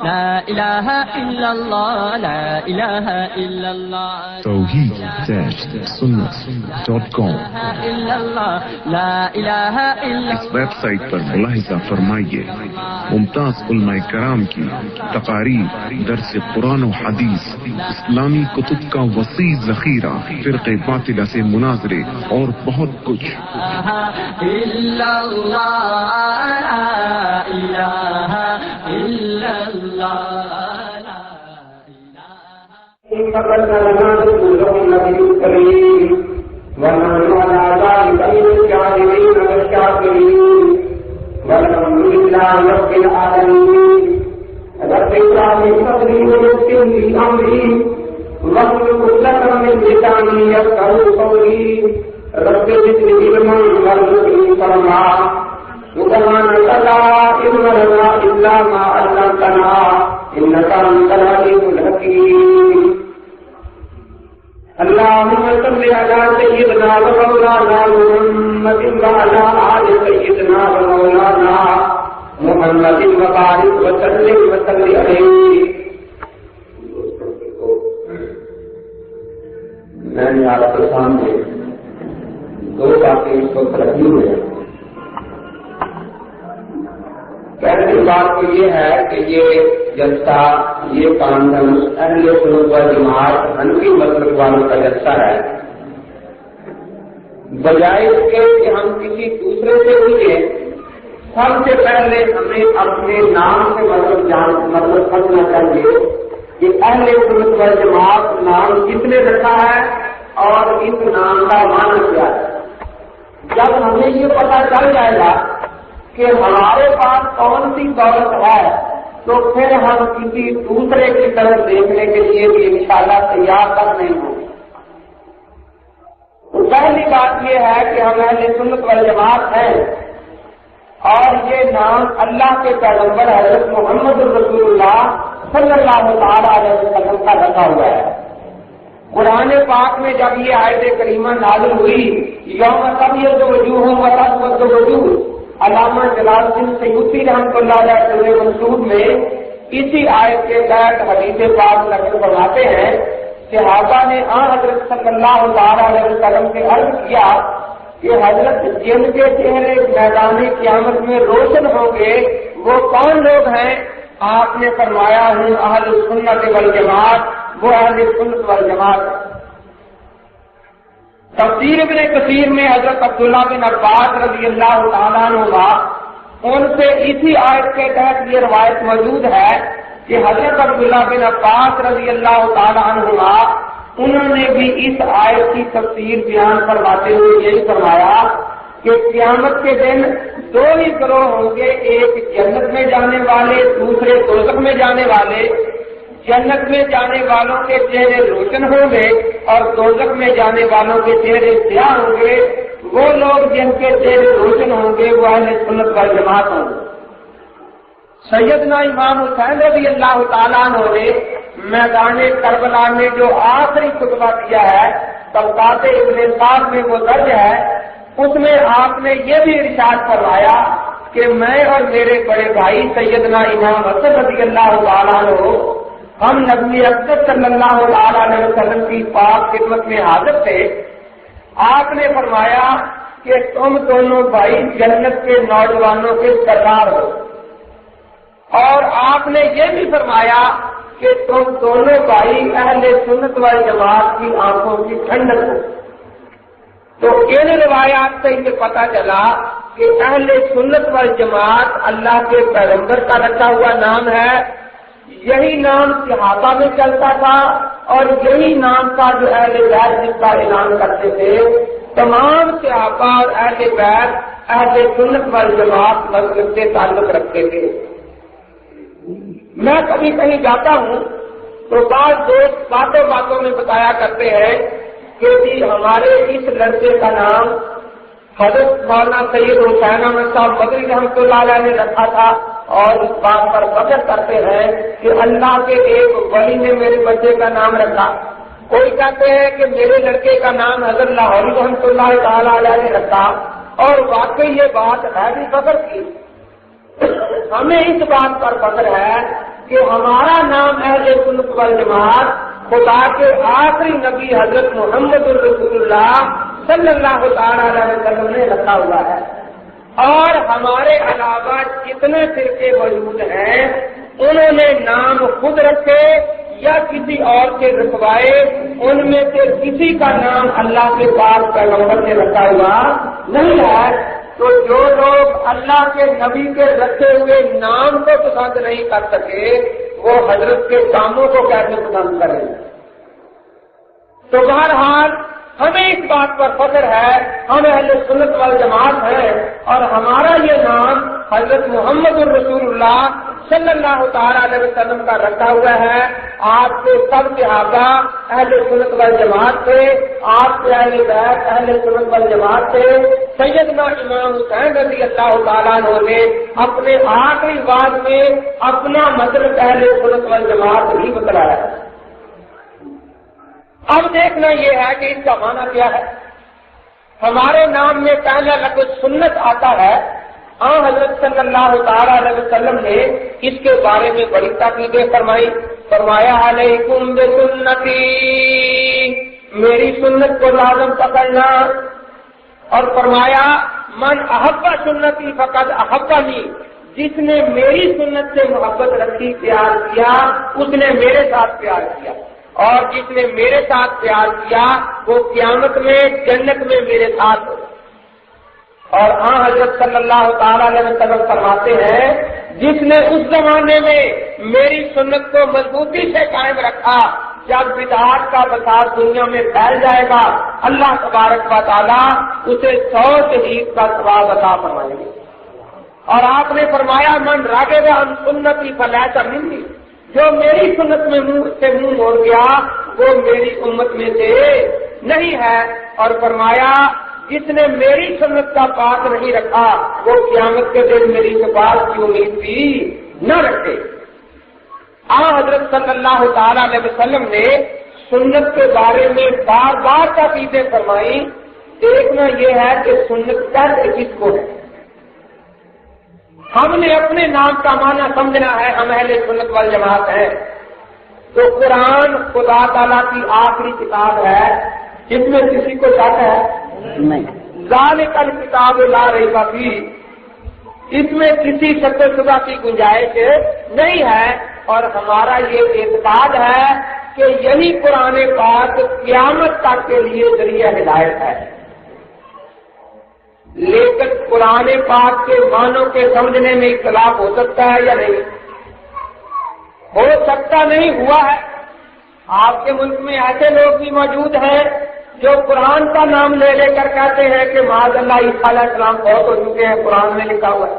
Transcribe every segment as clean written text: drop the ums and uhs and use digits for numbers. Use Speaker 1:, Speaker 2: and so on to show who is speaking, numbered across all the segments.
Speaker 1: لا الہ الا اللہ لا الہ الا اللہ
Speaker 2: توحید-sunnat.com
Speaker 1: لا الہ الا
Speaker 2: اس ویب سائٹ پر ملاحظہ فرمائیے ممتاز علماء کرام کی تقاریر، درس قرآن و حدیث، اسلامی کتب کا وسیع ذخیرہ، فرقے باطلہ سے مناظرے اور بہت کچھ۔
Speaker 1: الا اللہ لا الہ الا اللہ
Speaker 3: ونحن على ذلك من الشاهدين والشاكرين والحمد لله رب العالمين رب اشرح لي صدري ويسر لي امري واحلل عقدة من لساني يفقهوا قولي رب زدني علما وارزقني فهما سبحانك لا علم لنا الا ما علمتنا انك انت العليم الحكيم اللهم صل على سيدنا ومولانا محمد وعلى آل سيدنا ومولانا محمد وبارك وسلم عليه۔ میں نے آپ کے سامنے دو باتیں اس وقت رکھی ہوئی ہیں۔ پہلی بات تو یہ ہے کہ یہ جلسہ، یہ کانفرنس اہل سنت والجماعت حنفی مذہب والوں کا جلسہ ہے، بجائے اس کے کہ ہم کسی دوسرے سے پوچھیں، سب سے پہلے ہمیں اپنے نام سے مطلب سمجھنا چاہیے کہ اہل سنت والجماعت نام کس نے رکھا ہے اور اس نام کا معنی کیا ہے۔ جب ہمیں یہ پتہ چل جائے گا کہ ہمارے پاس کون سی دولت ہے تو پھر ہم کسی دوسرے کی طرف دیکھنے کے لیے بھی انشاءاللہ تیار تک نہیں ہوں گے۔ تو پہلی بات یہ ہے کہ ہم اہل سنت والجماعت ہیں اور یہ نام اللہ کے پیغمبر حضرت محمد رسول اللہ صلی اللہ تعالی علیہ وسلم کا رکھا ہوا ہے۔ قرآن پاک میں جب یہ آیت کریمہ نازل ہوئی، یوم تبیض وجوہ وتسود وجوہ، علامہ جلال الدین سیوطی رحمۃ اللہ علیہ سورہ منصور میں اسی آیت کے تحت حدیث پاک نقل فرماتے ہیں، صحابہ نے حضرت صلی اللہ علیہ وسلم سے عرض کیا کہ حضرت جن کے چہرے میدان قیامت میں روشن ہوں گے وہ کون لوگ ہیں؟ آپ نے فرمایا ہوں اہل سنت والجماعت، وہ اہل سنت والجماعت۔ تفسیر ابن کثیر میں حضرت عبداللہ بن عباس رضی اللہ تعالیٰ عنہ ان سے اسی آیت کے تحت یہ روایت موجود ہے کہ حضرت عبداللہ بن عباس رضی اللہ تعالیٰ عنہ انہوں نے بھی اس آیت کی تفسیر بیان فرماتے ہوئے یہی فرمایا کہ قیامت کے دن دو ہی گروہ ہوں گے، ایک جنت میں جانے والے، دوسرے دوزخ میں جانے والے۔ جنت میں جانے والوں کے چہرے روشن ہوں گے اور دوزخ میں جانے والوں کے چہرے سیاہ ہوں گے۔ وہ لوگ جن کے چہرے روشن ہوں گے وہ اہل سنت والجماعت ہوں گے۔ سیدنا امام حسین رضی اللہ تعالیٰ عنہ نے میدان کربلا میں جو آخری خطبہ دیا ہے، طبقات ابن صاحب میں وہ درج ہے، اس میں آپ نے یہ بھی ارشاد فرمایا کہ میں اور میرے بڑے بھائی سیدنا امام حسن رضی اللہ تعالیٰ عنہ ہم نبی اکرم صلی اللہ علیہ وسلم کی پاک خدمت میں حاضر تھے۔ آپ نے فرمایا کہ تم دونوں بھائی جنت کے نوجوانوں کے سردار ہو، اور آپ نے یہ بھی فرمایا کہ تم دونوں بھائی اہل سنت والجماعت کی آنکھوں کی ٹھنڈک ہو۔ تو ان روایات سے یہ پتہ چلا کہ اہل سنت والجماعت اللہ کے پیغمبر کا رکھا ہوا نام ہے، یہی نام صحابہ میں چلتا تھا اور یہی نام تھا جو اہل بیت جس کا اعلان کرتے تھے۔ تمام صحابہ اور اہل بیت اہل سنت والجماعت مذہب سے تعلق رکھتے تھے۔ میں کبھی کہیں جاتا ہوں تو بعض دوست باتوں میں بتایا کرتے ہیں کہ جی ہمارے اس لڑکے کا نام حضرت مولانا سید حسین احمد صاحب مدنی رحمۃ اللہ علیہ نے رکھا تھا، اور اس بات پر فخر کرتے ہیں کہ اللہ کے ایک ولی نے میرے بچے کا نام رکھا۔ کوئی کہتے ہیں کہ میرے لڑکے کا نام حضرت لاہوری رحمۃ اللہ تعالی علیہ نے رکھا، اور واقعی یہ بات ہے بھی فخر کی۔ ہمیں اس بات پر فخر ہے کہ ہمارا نام اہل سنت والجماعت خدا کے آخری نبی حضرت محمد رسول اللہ صلی اللہ تعالی علیہ وسلم نے رکھا ہوا ہے، اور ہمارے علاوہ جتنے فرقے موجود ہیں انہوں نے نام خود رکھے یا کسی اور سے رکھوائے، ان میں سے کسی کا نام اللہ کے پاک پیغمبر نے رکھا ہوا نہیں ہے۔ تو جو لوگ اللہ کے نبی کے رکھے ہوئے نام کو پسند نہیں کر سکے وہ حضرت کے کاموں کو کیسے پسند کریں؟ تو بہرحال ہمیں اس بات پر فخر ہے، ہم اہل سنت والجماعت ہیں، اور ہمارا یہ نام حضرت محمد الرسول اللہ صلی اللہ تعالی علیہ وسلم کا رکھا ہوا ہے۔ آپ کے سب صحابہ اہل سنت والجماعت تھے، آپ کے اہل بیت اہل سنت والجماعت تھے۔ سیدنا امام حسین رضی اللہ تعالیٰ عنہ نے اپنے آخری بات میں اپنا مطلب اہل سنت والجماعت ہی بتلایا۔ اب دیکھنا یہ ہے کہ اس کا معنی کیا ہے۔ ہمارے نام میں پہلا لفظ سنت آتا ہے، حضرت صلی اللہ تعالی علیہ وسلم نے اس کے بارے میں بڑی تاکیدیں فرمائی۔ فرمایا علیکم بسنتی، میری سنت کو لازم پکڑنا، اور فرمایا من احب سنتی فقد احبنی، جس نے میری سنت سے محبت رکھی پیار کیا اس نے میرے ساتھ پیار کیا، اور جس نے میرے ساتھ پیار کیا وہ قیامت میں جنت میں میرے ساتھ ہو۔ اور حضرت صلی اللہ تعالی علیہ وسلم فرماتے ہیں جس نے اس زمانے میں میری سنت کو مضبوطی سے قائم رکھا، جب بدعات کا فساد دنیا میں پھیل جائے گا اللہ تبارک و تعالیٰ اسے 100 شہید کا ثواب عطا فرمائیں گے۔ اور آپ نے فرمایا من راغب عن سنتی فلیس منی، جو میری سنت میں منہ موڑ گیا وہ میری امت میں سے نہیں ہے۔ اور فرمایا جس نے میری سنت کا پاک نہیں رکھا وہ قیامت کے دن میری شفاعت کی امید بھی نہ رکھے۔ حضرت صلی اللہ تعالی علیہ وسلم نے سنت کے بارے میں بار بار تاکیدیں فرمائی۔ دیکھنا یہ ہے کہ سنت کہتے کس کو ہے۔ ہم نے اپنے نام کا معنی سمجھنا ہے، ہم اہل سنت والجماعت ہیں۔ تو قرآن خدا تعالیٰ کی آخری کتاب ہے، جس میں کسی کو شک ہے نہیں، ذالک الکتاب لا ریب فیہ، اس میں کسی شک و شبہ کی گنجائش نہیں ہے۔ اور ہمارا یہ اعتقاد ہے کہ یہی قرآن پاک قیامت تک کے لیے ذریعہ ہدایت ہے۔ لیکن قرآن پاک کے معنوں کے سمجھنے میں اختلاف ہو سکتا ہے یا نہیں؟ ہو سکتا نہیں، ہوا ہے۔ آپ کے ملک میں ایسے لوگ بھی موجود ہیں جو قرآن کا نام لے لے کر کہتے ہیں کہ معاذ اللہ عیسیٰ علیہ السلام بہت ہو چکے ہیں، قرآن میں لکھا ہوا ہے۔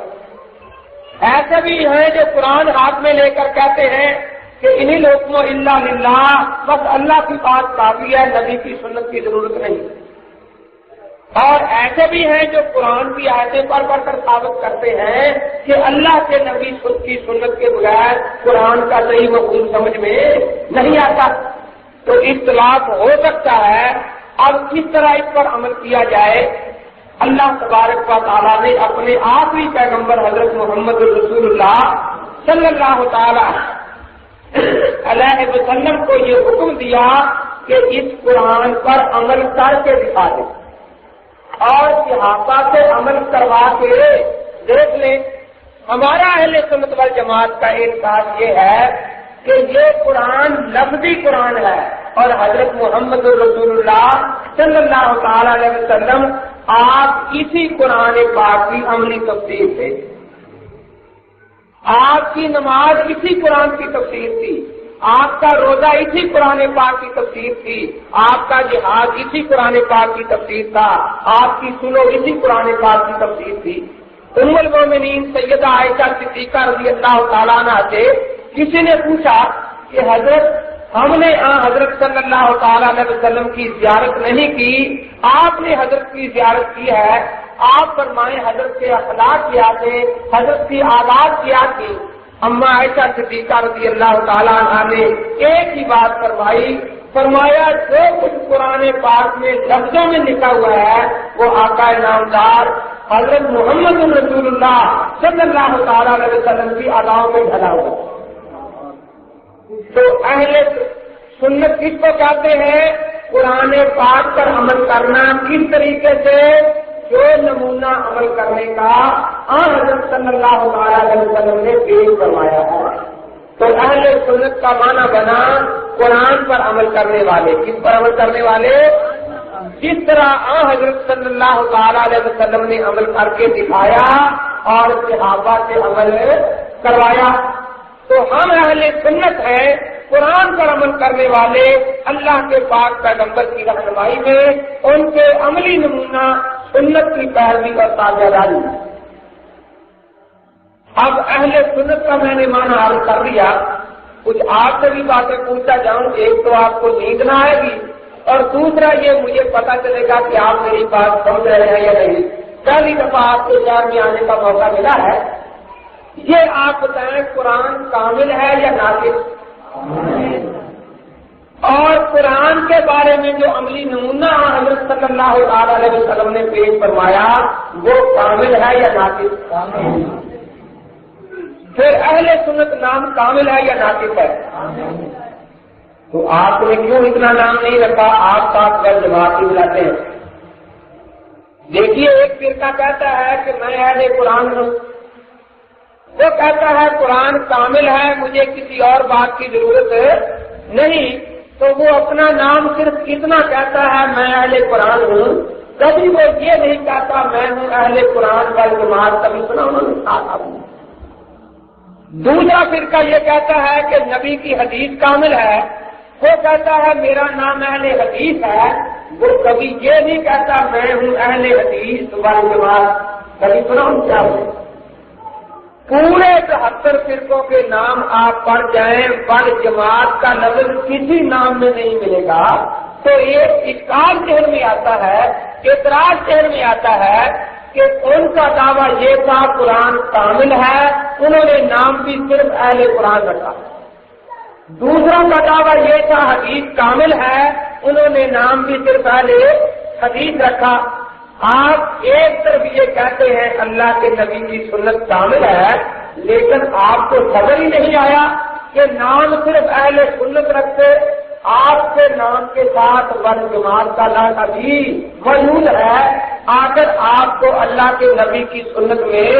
Speaker 3: ایسے بھی ہیں جو قرآن ہاتھ میں لے کر کہتے ہیں کہ انہی الحکم الا للہ، بس اللہ کی بات کافی ہے، نبی کی سنت کی ضرورت نہیں۔ اور ایسے بھی ہیں جو قرآن کی آیتیں پڑھ پڑھ کر ثابت کرتے ہیں کہ اللہ کے نبی کی سنت کے بغیر قرآن کا صحیح مفہوم سمجھ میں نہیں آتا۔ تو اختلاف ہو سکتا ہے، اب کس طرح اس پر عمل کیا جائے؟ اللہ تبارک و تعالیٰ نے اپنے آخری پیغمبر حضرت محمد رسول اللہ صلی اللہ تعالی علیہ وسلم کو یہ حکم دیا کہ اس قرآن پر عمل کر کے دکھا دیں اور صحابہ سے عمل کروا کے دیکھ لیں۔ ہمارا اہل سنت والجماعت کا اعتقاد یہ ہے کہ یہ قرآن لفظی قرآن ہے، اور حضرت محمد رسول اللہ صلی اللہ تعالی علیہ وسلم آپ اسی قرآن پاک کی عملی تفسیر تھے۔ آپ کی نماز اسی قرآن کی تفسیر تھی، آپ کا روزہ اسی قرآن پاک کی تفسیر تھی، آپ کا جہاد اسی قرآن پاک کی تفسیر تھا، آپ کی سنو اسی قرآن پاک کی تفسیر تھی۔ ام المومنین سیدہ عائشہ صدیقہ رضی اللہ تعالیٰ عنہ سے کسی نے پوچھا کہ حضرت ہم نے حضرت صلی اللہ تعالی علیہ وسلم کی زیارت نہیں کی، آپ نے حضرت کی زیارت کی ہے، آپ فرمائیں حضرت کے اخلاق کیا تھے، حضرت کی عادات کیا تھی؟ اما عائشہ صدیقہ رضی اللہ تعالیٰ عنہ نے ایک ہی بات فرمایا جو کچھ قرآن پاک میں لفظوں میں لکھا ہوا ہے وہ آقا نامدار حضرت محمد رسول اللہ صلی اللہ تعالی علیہ وسلم کی اداؤں میں ڈھلا ہوا ہے۔ تو اہل سنت کس کو کہتے ہیں؟ قرآن پاک پر عمل کرنا کس طریقے سے؟ جو نمونہ عمل کرنے کا حضرت صلی اللہ علیہ وسلم نے پیش فرمایا ہے. تو اہل سنت کا معنی بنا قرآن پر عمل کرنے والے. کس پر عمل کرنے والے؟ جس طرح حضرت صلی اللہ علیہ وسلم نے عمل کر کے دکھایا اور صحابہ سے عمل کروایا. تو ہم اہل سنت ہیں، قرآن پر عمل کرنے والے، اللہ کے پاک پیغمبر کی رہنمائی میں ان کے عملی نمونہ سنت کی پیروی اور تابعداری. اب اہل سنت کا میں نے معنی عرض کر دیا. کچھ آپ سے بھی باتیں پوچھتا جاؤں. ایک تو آپ کو نیند نہ آئے گی اور دوسرا یہ مجھے پتا چلے گا کہ آپ میری بات سمجھ رہے ہیں یا نہیں. پہلی دفعہ آپ کو ذہن میں آنے کا موقع ملا ہے. یہ آپ بتائیں قرآن کامل ہے یا ناقص؟ اور قرآن کے بارے میں جو عملی نمونہ حضرت صلی اللہ علیہ وسلم نے پیش فرمایا وہ کامل ہے یا ناقص؟ پھر اہل سنت نام کامل ہے یا ناقص ہے؟ تو آپ نے کیوں اتنا نام نہیں رکھا؟ آپ ساتھ کر جماعت ہی بلاتے ہیں. دیکھیے ایک فرقہ کہتا ہے کہ میں اہل قرآن ہوں، وہ کہتا ہے قرآن کامل ہے، مجھے کسی اور بات کی ضرورت نہیں. تو وہ اپنا نام صرف اتنا کہتا ہے میں اہل قرآن ہوں، کبھی وہ یہ نہیں کہتا میں ہوں اہل قرآن وال جماعت. کبھی سنا انہوں نے کہا. دوسرا فرقہ یہ کہتا ہے کہ نبی کی حدیث کامل ہے، وہ کہتا ہے میرا نام اہل حدیث ہے. وہ کبھی یہ نہیں کہتا میں ہوں اہل حدیث وال جماعت. کبھی سنا ان کیا ہو. پورے 73 فرقوں کے نام آپ پڑھ جائیں، پر جماعت کا لفظ کسی نام میں نہیں ملے گا. تو ایک اشکال ذہن میں آتا ہے، اعتراض ذہن میں آتا ہے کہ ان کا دعویٰ یہ تھا قرآن کامل ہے، انہوں نے نام بھی صرف اہل قرآن رکھا. دوسروں کا دعویٰ یہ تھا حدیث کامل ہے، انہوں نے نام بھی صرف اہل حدیث رکھا. آپ ایک طرف یہ کہتے ہیں اللہ کے نبی کی سنت کامل ہے، لیکن آپ کو خبر ہی نہیں آیا کہ نام صرف اہل سنت رکھتے. آپ کے نام کے ساتھ ول جماعت کا لفظ بھی موجود ہے. آخر آپ کو اللہ کے نبی کی سنت میں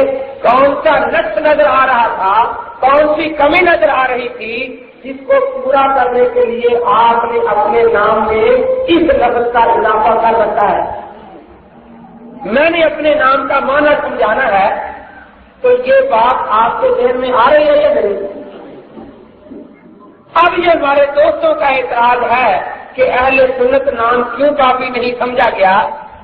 Speaker 3: کون سا نقص نظر آ رہا تھا، کون سی کمی نظر آ رہی تھی جس کو پورا کرنے کے لیے آپ نے اپنے نام میں اس لفظ کا اضافہ کر رکھا ہے؟ میں نے اپنے نام کا معنی سمجھانا ہے. تو یہ بات آپ کے ذہن میں آ رہی ہے یا نہیں؟ اب یہ ہمارے دوستوں کا اعتراض ہے کہ اہل سنت نام کیوں کافی نہیں سمجھا گیا.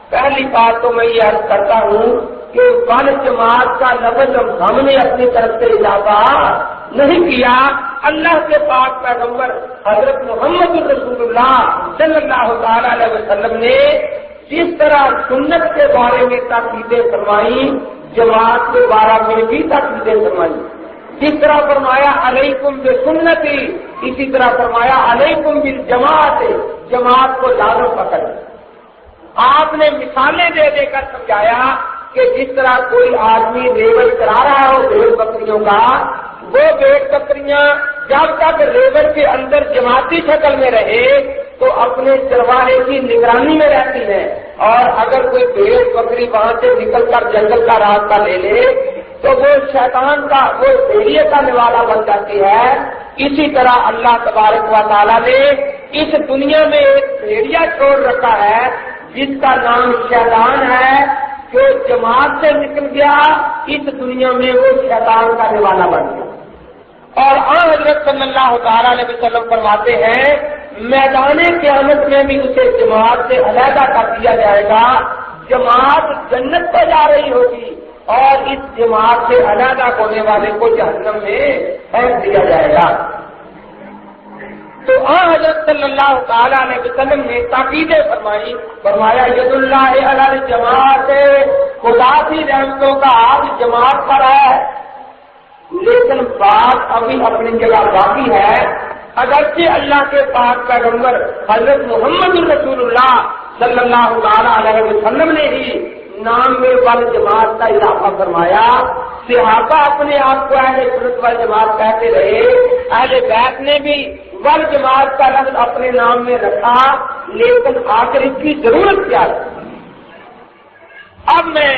Speaker 3: پہلی بات تو میں یہ عرض کرتا ہوں کہ ول جماعت کا لفظ ہم نے اپنی طرف سے اضافہ نہیں کیا. اللہ کے پاک پیغمبر حضرت محمد رسول اللہ صلی اللہ علیہ وسلم نے جس طرح سنت کے بارے میں تاکیدیں فرمائی، جماعت کے بارے میں بھی تاکیدیں فرمائی. جس طرح فرمایا علیکم بسنتی، اسی طرح فرمایا علیکم بالجماعت، جماعت کو لازم پکڑ. آپ نے مثالیں دے دے کر سمجھایا کہ جس طرح کوئی آدمی ریوڑ کرا رہا ہو بھیڑ بکریوں کا، وہ بھیڑ بکریاں جب تک ریوڑ کے اندر جماعتی شکل میں رہے تو اپنے چرواہے کی نگرانی میں رہتی ہیں، اور اگر کوئی بھیڑ بکری وہاں سے نکل کر جنگل کا راستہ لے لے تو وہ شیطان کا، وہ بھیڑیے کا نوالا بن جاتی ہے. اسی طرح اللہ تبارک و تعالیٰ نے اس دنیا میں ایک بھیڑیا چھوڑ رکھا ہے جس کا نام شیطان ہے، جو جماعت سے نکل گیا اس دنیا میں وہ شیطان کا نوالا بن گیا. اور حضرت صلی اللہ تعالیٰ علیہ وسلم فرماتے ہیں میدان قیامت میں بھی اسے جماعت سے علیحدہ کر دیا جائے گا. جماعت جنت پہ جا رہی ہوگی اور اس جماعت سے علیحدہ ہونے والے کو جہنم میں پھینک دیا جائے گا. تو حضرت صلی اللہ تعالیٰ علیہ وسلم نے تاکیدیں فرمائی. فرمایا ید اللہ علی الجماعت، خدا کی رحمتوں کا ہاتھ جماعت پر ہے. لیکن بات ابھی اپنی جگہ باقی ہے. اگرچہ اللہ کے پاک پیغمبر حضرت محمد رسول اللہ صلی اللہ علیہ وسلم نے ہی نام میں ول جماعت کا اضافہ فرمایا، صحابہ اپنے آپ کو اہل سنت وال جماعت کہتے رہے، اہل بیت شیخ نے بھی ول جماعت کا لفظ اپنے نام میں رکھا، لیکن آخر اس کی ضرورت کیا ہے؟ اب میں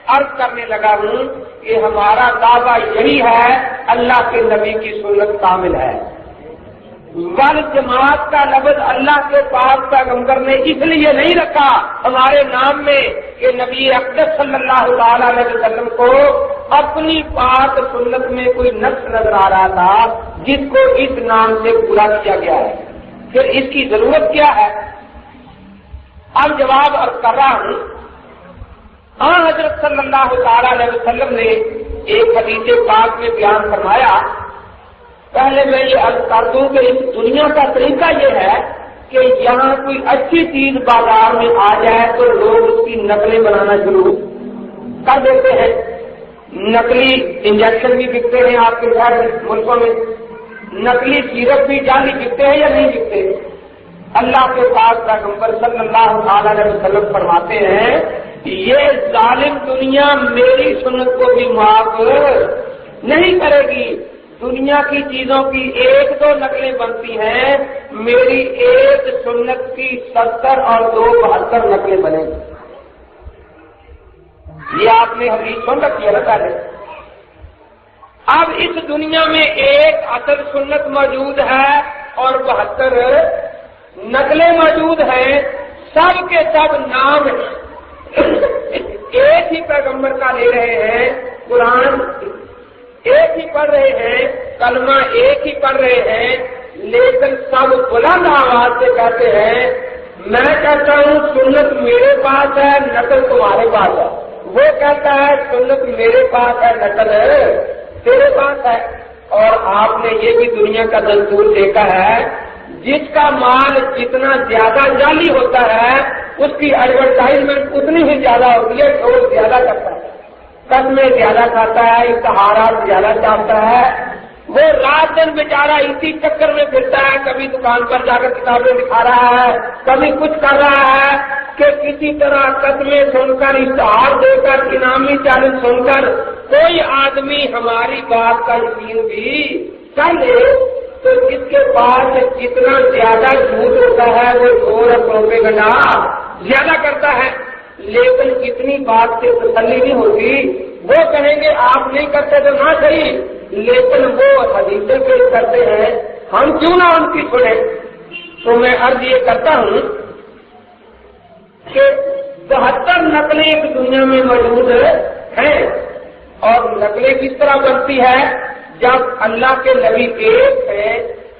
Speaker 3: عرض کرنے لگا ہوں کہ ہمارا دعویٰ یہی ہے، اللہ کے نبی کی سنت کامل ہے۔ ول جماعت کا لفظ اللہ کے پاک پیغمبر نے اس لیے نہیں رکھا ہمارے نام میں کہ نبی اقدس صلی اللہ تعالی علیہ وسلم کو اپنی پاک سنت میں کوئی نقص نظر آ رہا تھا جس کو اس نام سے پورا کیا گیا ہے، پھر اس کی ضرورت کیا ہے؟ اب جواب عرض کر رہا ہوں۔ حضرت صلی اللہ تعالی علیہ وسلم نے ایک حدیث پاک میں بیان فرمایا، پہلے میں یہ عرض کر دوں کہ اس دنیا کا طریقہ یہ ہے کہ یہاں کوئی اچھی چیز بازار میں آ جائے تو لوگ اس کی نقلیں بنانا شروع کر دیتے ہیں۔ نقلی انجیکشن بھی بکتے ہیں آپ کے شہر ملکوں میں، نقلی سیرپ بھی جعلی بکتے ہیں یا نہیں بکتے؟ اللہ کے پاک پیغمبر صلی اللہ علیہ وسلم فرماتے ہیں یہ ظالم دنیا میری سنت کو بھی معاف نہیں کرے گی۔ دنیا کی چیزوں کی 1-2 نقلیں بنتی ہیں، میری ایک سنت کی 70 اور 2 72 نقلیں بنے گی۔ یہ آپ نے حدیث سن رکھی ہے نا پہلے۔ اب اس دنیا میں ایک اصل سنت موجود ہے اور 72 نقلیں موجود ہیں، سب کے سب نام ایک ہی پیغمبر کا لے رہے ہیں، قرآن ایک ہی پڑھ رہے ہیں، کلمہ ایک ہی پڑھ رہے ہیں، لیکن سب بلند آواز سے کہتے ہیں میں کہتا ہوں سنت میرے پاس ہے، نقل تمہارے پاس ہے۔ وہ کہتا ہے سنت میرے پاس ہے، نقل تیرے پاس ہے۔ اور آپ نے یہ بھی دنیا کا دستور دیکھا ہے، جس کا مال جتنا زیادہ جعلی ہوتا ہے اس کی ایڈورٹائزمنٹ اتنی ہی زیادہ ہوتی ہے، شور زیادہ کرتا ہے، قدمیں زیادہ کھاتا ہے، اشتہارات زیادہ چاہتا ہے۔ وہ رات دن بیچارہ اسی چکر میں پھرتا ہے، کبھی دکان پر جا کر کتابیں دکھا رہا ہے، کبھی کچھ کر رہا ہے کہ کسی طرح قدمیں سن کر، اشتہار دے کر، انعامی چیلنج سن کر کوئی آدمی ہماری بات کا یقین بھی کر لے تو جس کے پاس جتنا زیادہ جھوٹ ہوتا ہے وہ زور اور پروپیگنڈا زیادہ کرتا ہے، لیکن اتنی بات سے تسلی نہیں ہوتی۔ وہ کہیں گے آپ نہیں کرتے تو نہ صحیح، لیکن وہ حدیثیں پیش کرتے ہیں، ہم کیوں نہ ان کی سنیں؟ تو میں عرض یہ کرتا ہوں کہ 72 نقلیں ایک دنیا میں موجود ہیں، اور نقلیں کس طرح بنتی ہے؟ جب اللہ کے نبی ایک ہے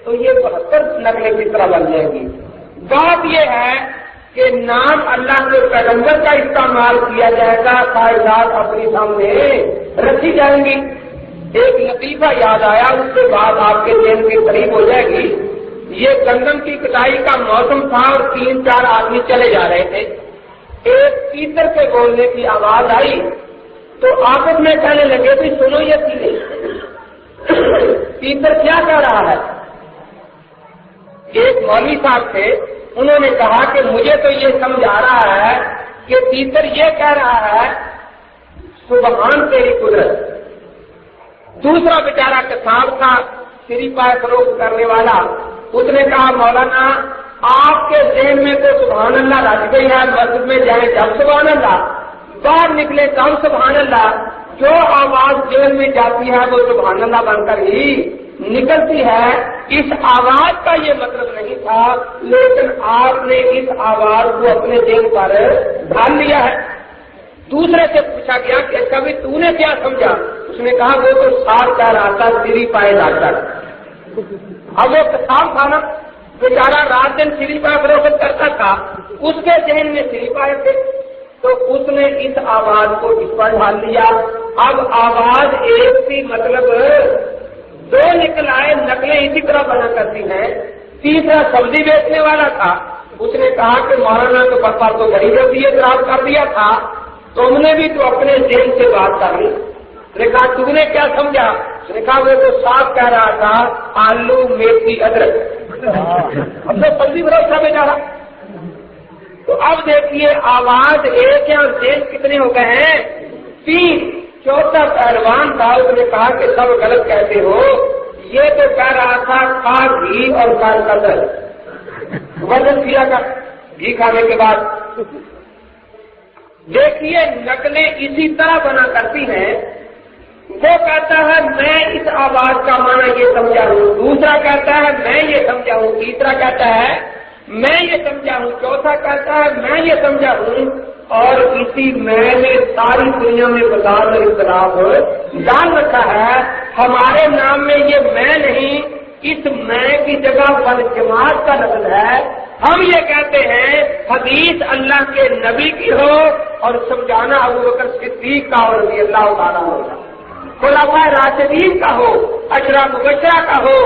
Speaker 3: تو یہ 72 نقلیں کس طرح بن جائیں گی؟ بات یہ ہے کہ نام اللہ کے پیغمبر کا استعمال کیا جائے گا، کائنات اپنی سامنے رکھی جائیں گی۔ ایک لطیفہ یاد آیا، اس کے بعد آپ کے ذہن کے قریب ہو جائے گی۔ یہ گندم کی کٹائی کا موسم تھا اور 3-4 آدمی چلے جا رہے تھے، ایک تیتر کے بولنے کی آواز آئی تو آپس میں کہنے لگے کہ سنو یہ تیتر کیا کہہ رہا ہے؟ ایک مولوی صاحب تھے، انہوں نے کہا کہ مجھے تو یہ سمجھ آ رہا ہے کہ تیتر یہ کہہ رہا ہے سبحان تیری قدرت۔ دوسرا بیچارہ کسان تھا، سری پائے فروخت کرنے والا، اس نے کہا مولانا آپ کے ذہن میں تو سبحان اللہ رچ گئی ہے، مسجد میں جائیں جب سبحان اللہ، باہر نکلے تب سبحان اللہ، جو آواز ذہن میں جاتی ہے وہ سبحان اللہ بن کر ہی نکلتی ہے۔ اس آواز کا یہ مطلب نہیں تھا، لیکن آپ نے اس آواز کو اپنے ذہن پر ڈال لیا ہے۔ دوسرے سے پوچھا گیا کہ کبھی تو نے کیا سمجھا؟ اس نے کہا وہ تو ساتھ کہہ رہا تھا سری پائے ڈاکٹر۔ اب وہ کسان تھا نا، بیچارہ رات دن سری پائے فروخت کرتا تھا، اس کے ذہن میں سری پائے تھے، تو اس نے اس آواز کو اس پر ڈال لیا۔ اب آواز ایک تھی، مطلب 2 نکل آئے، نقلیں اسی طرح بنا کرتی ہیں۔ تیسرا سبزی بیچنے والا تھا، اس نے کہا کہ مولانا تو پپا تو غریب ہوتی ہے، خراب کر دیا تھا، تم نے بھی تو اپنے ذہن سے بات کر لی۔ اس نے کہا تم نے کیا سمجھا؟ اس نے کہا وہ تو صاف کہہ رہا تھا آلو میتھی ادرک، اب تو سبزی بروسہ میں جا رہا۔ تو اب دیکھیے آواز ایک ہے اور ذہن کتنے ہو گئے ہیں؟ 3۔ چوتھا پہلوان تھا، اس نے کہا کہ سب غلط کہتے ہو، یہ تو کہہ رہا تھا کھا گھی اور کال قدر وزن کیا کر گھی کھانے کے بعد. دیکھیے نقلیں اسی طرح بنا کرتی ہیں. وہ کہتا ہے میں اس آواز کا معنی یہ سمجھا ہوں, دوسرا کہتا ہے میں یہ سمجھا ہوں, تیسرا کہتا ہے میں یہ سمجھا ہوں, چوتھا کہتا ہے میں یہ سمجھا ہوں. اور اسی میں نے ساری دنیا میں بازار میں اختلاف ڈال رکھا ہے. ہمارے نام میں یہ میں نہیں, اس میں کی جگہ والجماعت کا لفظ ہے. ہم یہ کہتے ہیں حدیث اللہ کے نبی کی ہو اور سمجھانا ابو بکر صدیق کا اور رضی اللہ تعالیٰ ہوگا, خلفائے راشدین کا ہو, عشرہ مبشرہ کا ہو,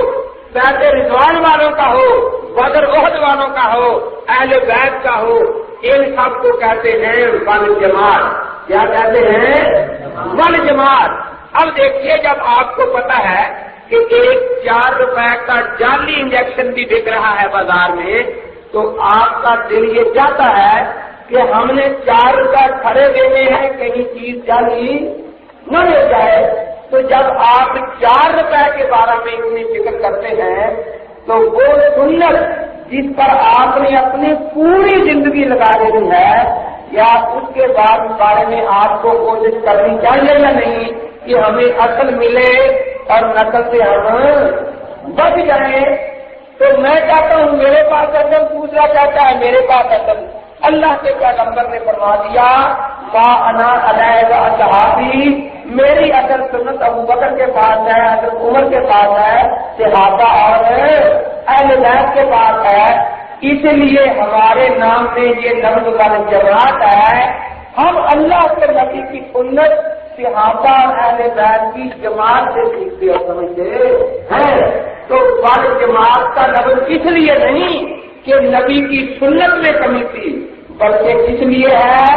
Speaker 3: بیعت رضوان والوں کا ہو, بدر احد والوں کا ہو, اہل بیت کا ہو. ان سب کو کہتے ہیں والجماعت. کیا کہتے ہیں؟ والجماعت. اب دیکھیے جب آپ کو پتا ہے کہ ایک 4 روپے کا جعلی انجیکشن بھی بک رہا ہے بازار میں, تو آپ کا دل یہ چاہتا ہے کہ ہم نے 4 روپے کھڑے دینے ہیں, کہیں چیز جعلی نہ مل جائے. تو جب آپ 4 روپے کے بارے میں اتنی فکر کرتے ہیں تو وہ سنت جس پر آپ نے اپنی پوری زندگی لگا دینی ہے, یا اس کے بعد بارے میں آپ کو کوشش کرنی چاہیے یا نہیں کہ ہمیں عقل ملے اور نقل سے ہم بچ جائیں. تو میں چاہتا ہوں میرے پاس عقل, دوسرا چاہتا ہے میرے پاس عقل. اللہ کے پیغمبر نے فرما دیا ما انا علیہ اصحابی, میری عقل سنت ابو بکر کے پاس ہے, حضرت عمر کے پاس ہے, صحابہ اور اہل بیت کے پاس ہے. اس لیے ہمارے نام میں یہ لفظ والجماعت ہے. ہم اللہ کے نبی کی سنت صحابہ اور اہل بیت کی جماعت سے سیکھتے اور سمجھتے ہیں. تو والجماعت کا لفظ اس لیے نہیں کہ نبی کی سنت میں کمی تھی, بلکہ اس لیے ہے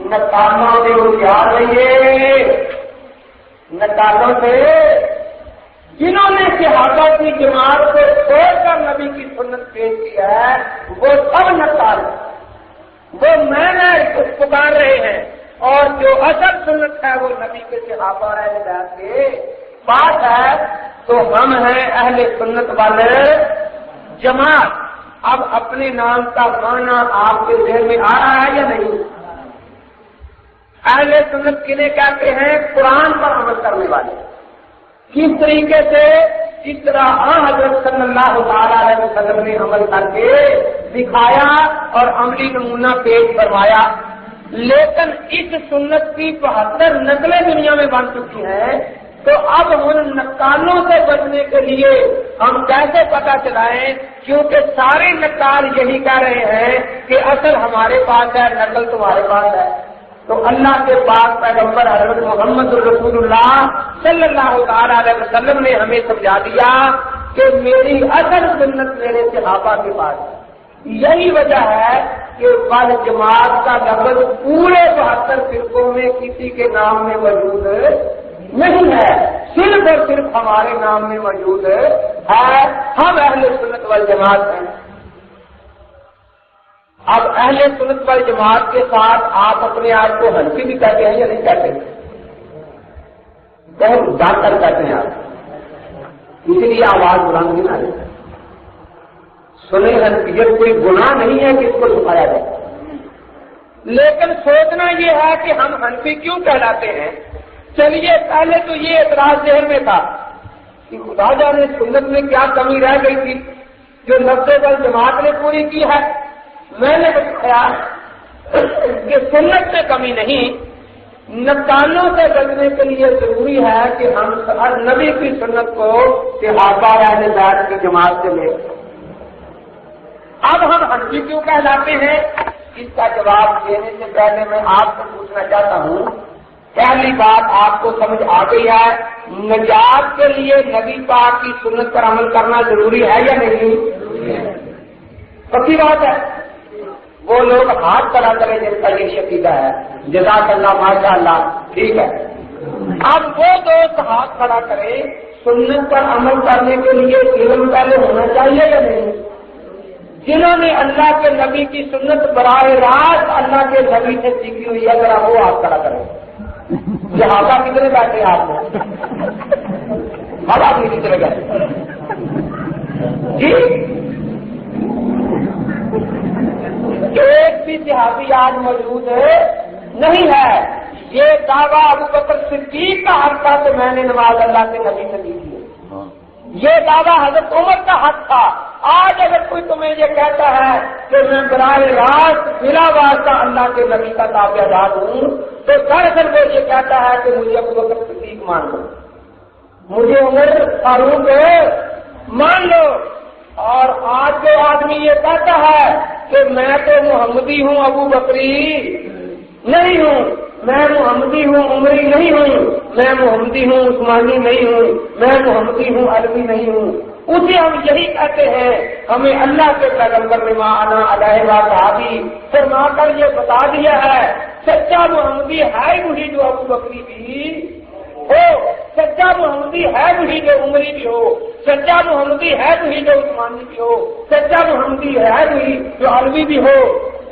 Speaker 3: نکالوں سے ہوشیار رہیے, نکالوں سے جنہوں نے صحابہ کی جماعت کو چھوڑ کر نبی کی سنت پیش کی ہے وہ سب نکال, وہ میں پکار رہے ہیں. اور جو اصل سنت ہے وہ نبی کے صحابہ اور اہل بیت کے پاس ہے. تو ہم ہیں اہل سنت والے جماعت. اب اپنے نام کا معنی آپ کے ذہن میں آ رہا ہے یا نہیں؟ اہل سنت کنہیں کہتے ہیں؟ قرآن پر عمل کرنے والے. کس طریقے سے؟ جس طرح حضرت صلی اللہ تعالی علیہ وسلم نے عمل کر کے دکھایا اور عملی نمونہ پیش فرمایا. لیکن اس سنت کی 72 نقلیں دنیا میں بن چکی ہیں. تو اب ان نقالوں سے بچنے کے لیے ہم کیسے پتہ چلائیں؟ کیونکہ سارے نقال یہی کہہ رہے ہیں کہ اصل ہمارے پاس ہے, نقل تمہارے پاس ہے. تو اللہ کے پاک پیغمبر حضرت محمد رسول اللہ صلی اللہ تعالی علیہ وسلم نے ہمیں سمجھا دیا کہ میری اصل سنت میرے صحابہ کے پاس ہے. یہی وجہ ہے کہ والجماعت کا لفظ پورے 72 فرقوں میں کسی کے نام میں موجود نہیں ہے, صرف اور صرف ہمارے نام میں موجود ہے. ہم اہل سنت والجماعت ہیں. اب اہل سنت والجماعت کے ساتھ آپ اپنے آپ کو حنفی بھی کہتے ہیں یا نہیں کہتے؟ بہت ڈاک کر کہتے ہیں آپ, اسی لیے آواز بلند نہیں آ رہی. سنیں حنفیت کوئی گناہ نہیں ہے کہ اس کو چھپایا جائے, لیکن سوچنا یہ ہے کہ ہم حنفی کیوں کہلاتے ہیں. چلیے پہلے تو یہ اعتراض ذہن میں تھا کہ خدا جانے سنت میں کیا کمی رہ گئی تھی جو نفس والجماعت نے پوری کی ہے. میں نے خیال کہ سنت میں کمی نہیں, نقصانوں سے بچنے کے لیے ضروری ہے کہ ہم نبی کی سنت کو صحابہ اہل بیت کی جماعت سے لیں. اب ہم حنفی کیوں کہلاتے ہیں؟ اس کا جواب دینے سے پہلے میں آپ کو پوچھنا چاہتا ہوں. پہلی بات آپ کو سمجھ آ گئی ہے, نجات کے لیے نبی پاک کی سنت پر عمل کرنا ضروری ہے یا نہیں؟ پکی بات ہے. وہ لوگ ہاتھ کھڑا کریں جن کا یہ عقیدہ ہے, جزاک اللہ ماشاء اللہ, ٹھیک ہے. اب وہ دوست ہاتھ کھڑا کریں, سنت پر عمل کرنے کے لیے علم پہلے ہونا چاہیے یا نہیں؟ جنہوں نے اللہ کے نبی کی سنت براہ راست اللہ کے نبی سے سیکھی ہوئی ہے, ذرا وہ ہاتھ کھڑا کریں. صحابہ کتنے بیٹھے آپ نے؟ ہوا بھی اسی طرح گئے جی. ایک بھی صحابی آج موجود نہیں ہے. یہ دعویٰ ابو بکر صدیق کا حق تھا کہ میں نے نماز اللہ کے نبی سے لی تھی. یہ دعویٰ حضرت عمر کا حق تھا. آج اگر کوئی تمہیں یہ کہتا ہے کہ میں براہ راست بلا واسطہ اللہ کے نبی کا تابعدار ہوں تو دراصل وہ یہ کہتا ہے کہ مجھے ابو بکر صدیق مان لو, مجھے عمر فاروق مان لو. اور آج جو آدمی یہ کہتا ہے کہ میں تو محمدی ہوں, ابو بکری نہیں ہوں, میں محمدی ہوں, عمری نہیں ہوں, میں محمدی ہوں, عثمانی نہیں ہوں, میں محمدی ہوں, علوی نہیں ہوں, اسے ہم یہی کہتے ہیں. ہمیں اللہ کے پیغمبر نے مانا علیہ صحابی فرما کر یہ بتا دیا ہے سچا محمدی ہے وہی جو ابو بکری بھی ہو, سچا محمدی ہے وہی جو عمری بھی ہو, سچا محمدی ہے وہی جو عثمانی بھی ہو, سچا محمدی ہے وہی جو علوی بھی ہو.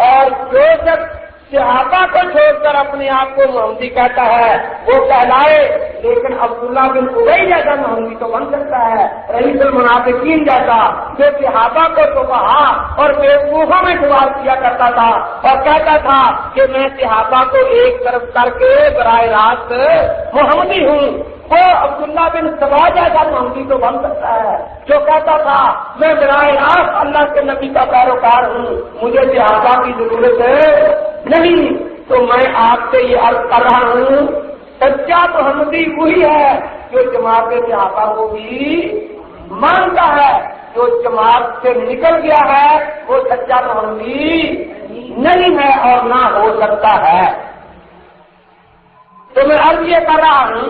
Speaker 3: اور جو سب صحابہ کو چھوڑ کر اپنے آپ کو محمدی کہتا ہے وہ کہلائے, لیکن عبداللہ بن ابی جیسا محمدی تو بن سکتا ہے, رئیس المنافقین جیسا جو صحابہ کو تو کہا اور بیوقوفوں میں شمار کیا کرتا تھا اور کہتا تھا کہ میں صحابہ کو ایک طرف کر کے براہ راست محمدی ہوں. وہ عبداللہ بن سبا جیسا محمدی تو بن سکتا ہے جو کہتا تھا میں براہ راست اللہ کے نبی کا پیروکار ہوں, مجھے صحابہ کی ضرورت نہیں. تو میں آپ سے یہ عرض کر رہا ہوں سچا محمدی وہی ہے جو جماعت صحابہ کو بھی مانتا ہے. جو جماعت سے نکل گیا ہے وہ سچا محمدی نہیں ہے اور نہ ہو سکتا ہے. تو میں عرض یہ کر رہا ہوں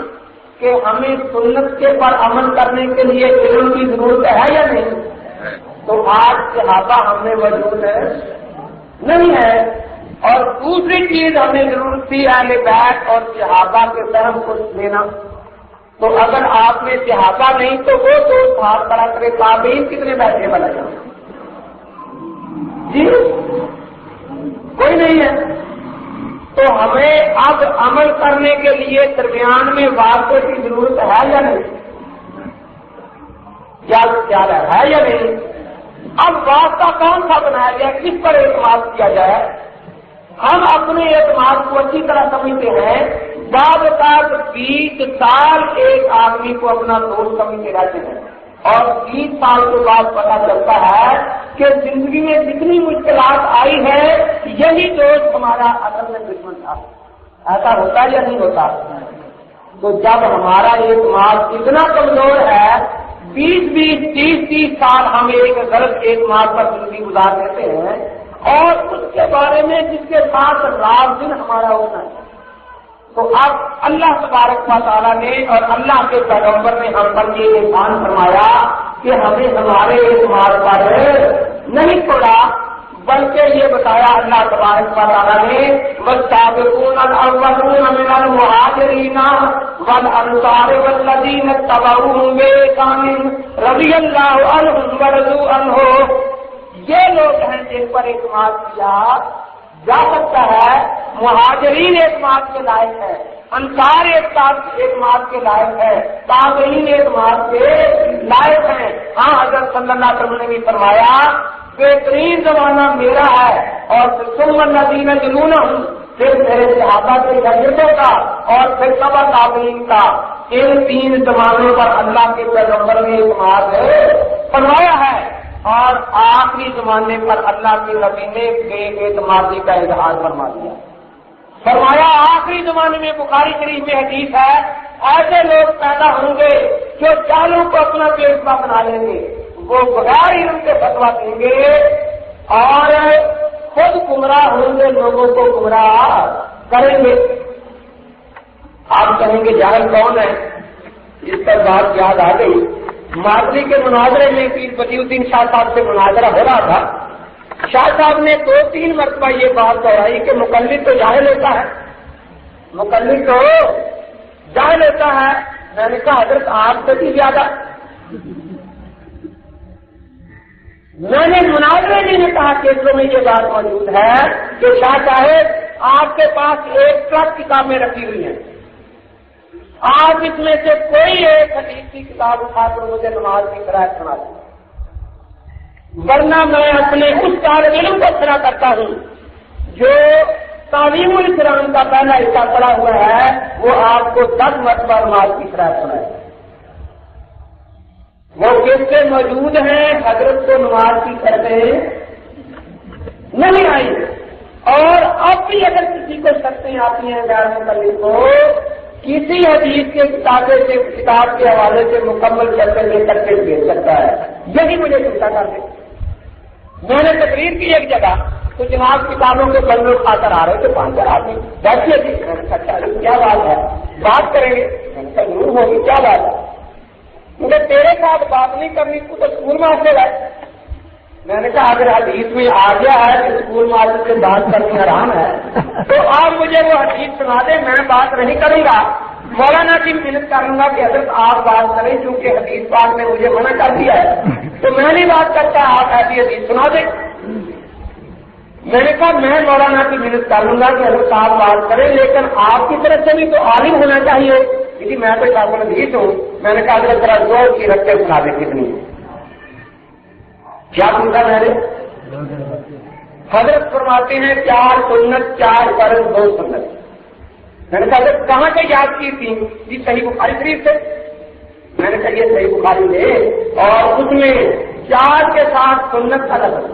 Speaker 3: کہ ہمیں سنت کے پر عمل کرنے کے لیے علم کی ضرورت ہے یا نہیں؟ تو آج صحابہ ہم میں موجود نہیں ہے. اور دوسری چیز ہمیں ضرورت تھی اہل بیت اور صحابہ کے درم کو لینا. تو اگر آپ میں صحابہ نہیں تو وہ دو ہاتھ طرح کرے تابعین کتنے بیٹھے بنا جائیں جی کوئی نہیں ہے. تو ہمیں اب عمل کرنے کے لیے درمیان میں واسطے کی ضرورت ہے یا نہیں؟ کیا ہے یا نہیں؟ اب واسطہ کون سا بنایا جائے, کس پر اعتماد کیا جائے؟ ہم اپنے اعتماد کو اچھی طرح سمجھتے ہیں. بعد تک 20 سال ایک آدمی کو اپنا دوست سمجھتے رہتے ہیں اور 20 سال کے بعد پتا چلتا ہے کہ زندگی میں جتنی مشکلات آئی ہے یہی دوست ہمارا اصل میں دشمن تھا. ایسا ہوتا یا نہیں ہوتا؟ تو جب ہمارا اعتماد اتنا کمزور ہے 20 30 سال ہم ایک غلط اعتماد پر زندگی گزار دیتے ہیں اور اس کے بارے میں جس کے ساتھ رات دن ہمارا ہونا ہے. تو اب اللہ تبارک و تعالیٰ نے اور اللہ کے پیغمبر نے ہم پر یہ احسان فرمایا کہ ہمیں ہمارے اعتماد پر نہیں چھوڑا بلکہ یہ بتایا اللہ تبارک و تعالیٰ نے والسابقون الاولون من المہاجرین والانصار والذین اتبعوہم بإحسان رضی اللہ عنہم ورضوا عنہ. یہ لوگ ہیں جن پر اعتماد کیا جا سکتا ہے. مہاجرین اعتماد کے لائق ہے, انصار اعتماد کے لائق ہے, تابعین اعتماد کے لائق ہیں. ہاں حضرت صلی اللہ علیہ وسلم نے بھی فرمایا بہترین زمانہ میرا ہے اور ثم الذین یلونہم, پھر میرے صحابہ کے شاگردوں کا اور پھر تبع تابعین کا. ان 3 زمانوں پر اللہ کے پیغمبر نے اعتماد فرمایا ہے اور آخری زمانے پر اللہ کے نبی نے بے اعتمادی کا اظہار فرما دیا. فرمایا آخری زمانے میں بخاری شریف میں حدیث ہے ایسے لوگ پیدا ہوں گے جو جاہلوں کو اپنا پیشوا بنا لیں گے, وہ بغیر علم کے فتوا دیں گے اور خود گمراہ ہوں گے, لوگوں کو گمراہ کریں گے. آپ کہیں گے جاہل کون ہے؟ اس پر بات یاد آ گئی. مادری کے مناظرے میں پیر بدیع الدین شاہ صاحب سے مناظرہ ہو رہا تھا. شاہ صاحب نے 2-3 مرتبہ یہ بات دہرائی کہ مقلد تو جاہل ہوتا ہے, مقلد تو جاہل ہوتا ہے. میں نے کہا حضرت آپ سے بھی زیادہ. میں نے مناظرے میں نے کہا کیسوں میں یہ بات موجود ہے کہ شاہ صاحب آپ کے پاس 1 ٹرک کتابیں رکھی ہوئی ہیں, آپ اس میں سے کوئی ایک حدیث کی کتاب اٹھا کر مجھے نماز کی قرائت سنا دیں، ورنہ میں اپنے اس طالب علم کو کھڑا کرتا ہوں جو تعلیم الاسلام کا پہلا حصہ پڑا ہوا ہے، وہ آپ کو 10 مرتبہ نماز کی قرائت سنائے۔ وہ کیسے موجود ہیں، حضرت کو نماز کی کرتے نہیں آئی، اور اب بھی اگر کسی کو شکیں آتی ہیں غیر متعلق کو کسی حدیث کے کتاب کے حوالے سے مکمل کرتے لے کر کے بھیج سکتا ہے، یہی مجھے چنتا کر دے۔ میں نے تقریر کی ایک جگہ تو جناب کتابوں کے بندے کھا کر آ رہے تھے 5 آدمی بیٹھے تھے، کیا بات ہے، بات کریں گے، ضرور ہوگی، کیا بات ہے، مجھے تیرے ساتھ بات نہیں کرنی، تو اسکول ماسٹر ہے۔ میں نے کہا اگر حدیث میں آ گیا ہے کہ اسکول ماسٹر سے بات کرنی حرام ہے تو آپ مجھے وہ حدیث سنا دیں، میں بات نہیں کروں گا، مولانا کی محنت کر لوں گا کہ حضرت آپ بات کریں، کیونکہ حدیث پاک نے مجھے منع کر دیا ہے تو میں نہیں بات کرتا، آپ ایسی حدیث سنا دیں۔ میں نے کہا میں مولانا کی محنت کر لوں گا کہ حضرت آپ بات کریں، لیکن آپ کی طرف سے بھی تو عالم ہونا چاہیے، کیونکہ میں تو کابل حدیث ہوں۔ میں نے کہا حضرت ذرا زور کی رکھتے سنا دیں کتنی، کیا پوچھا میں نے؟ حضرت فرماتے ہیں 4 سنت 4 فرض 2 سنت۔ میں نے کہا حضرت کہاں سے یاد کی تھی؟ جی صحیح بخاری شریف سے۔ میں نے کہا یہ صحیح بخاری لے اور اس میں 4 کے ساتھ سنت کا لفظ،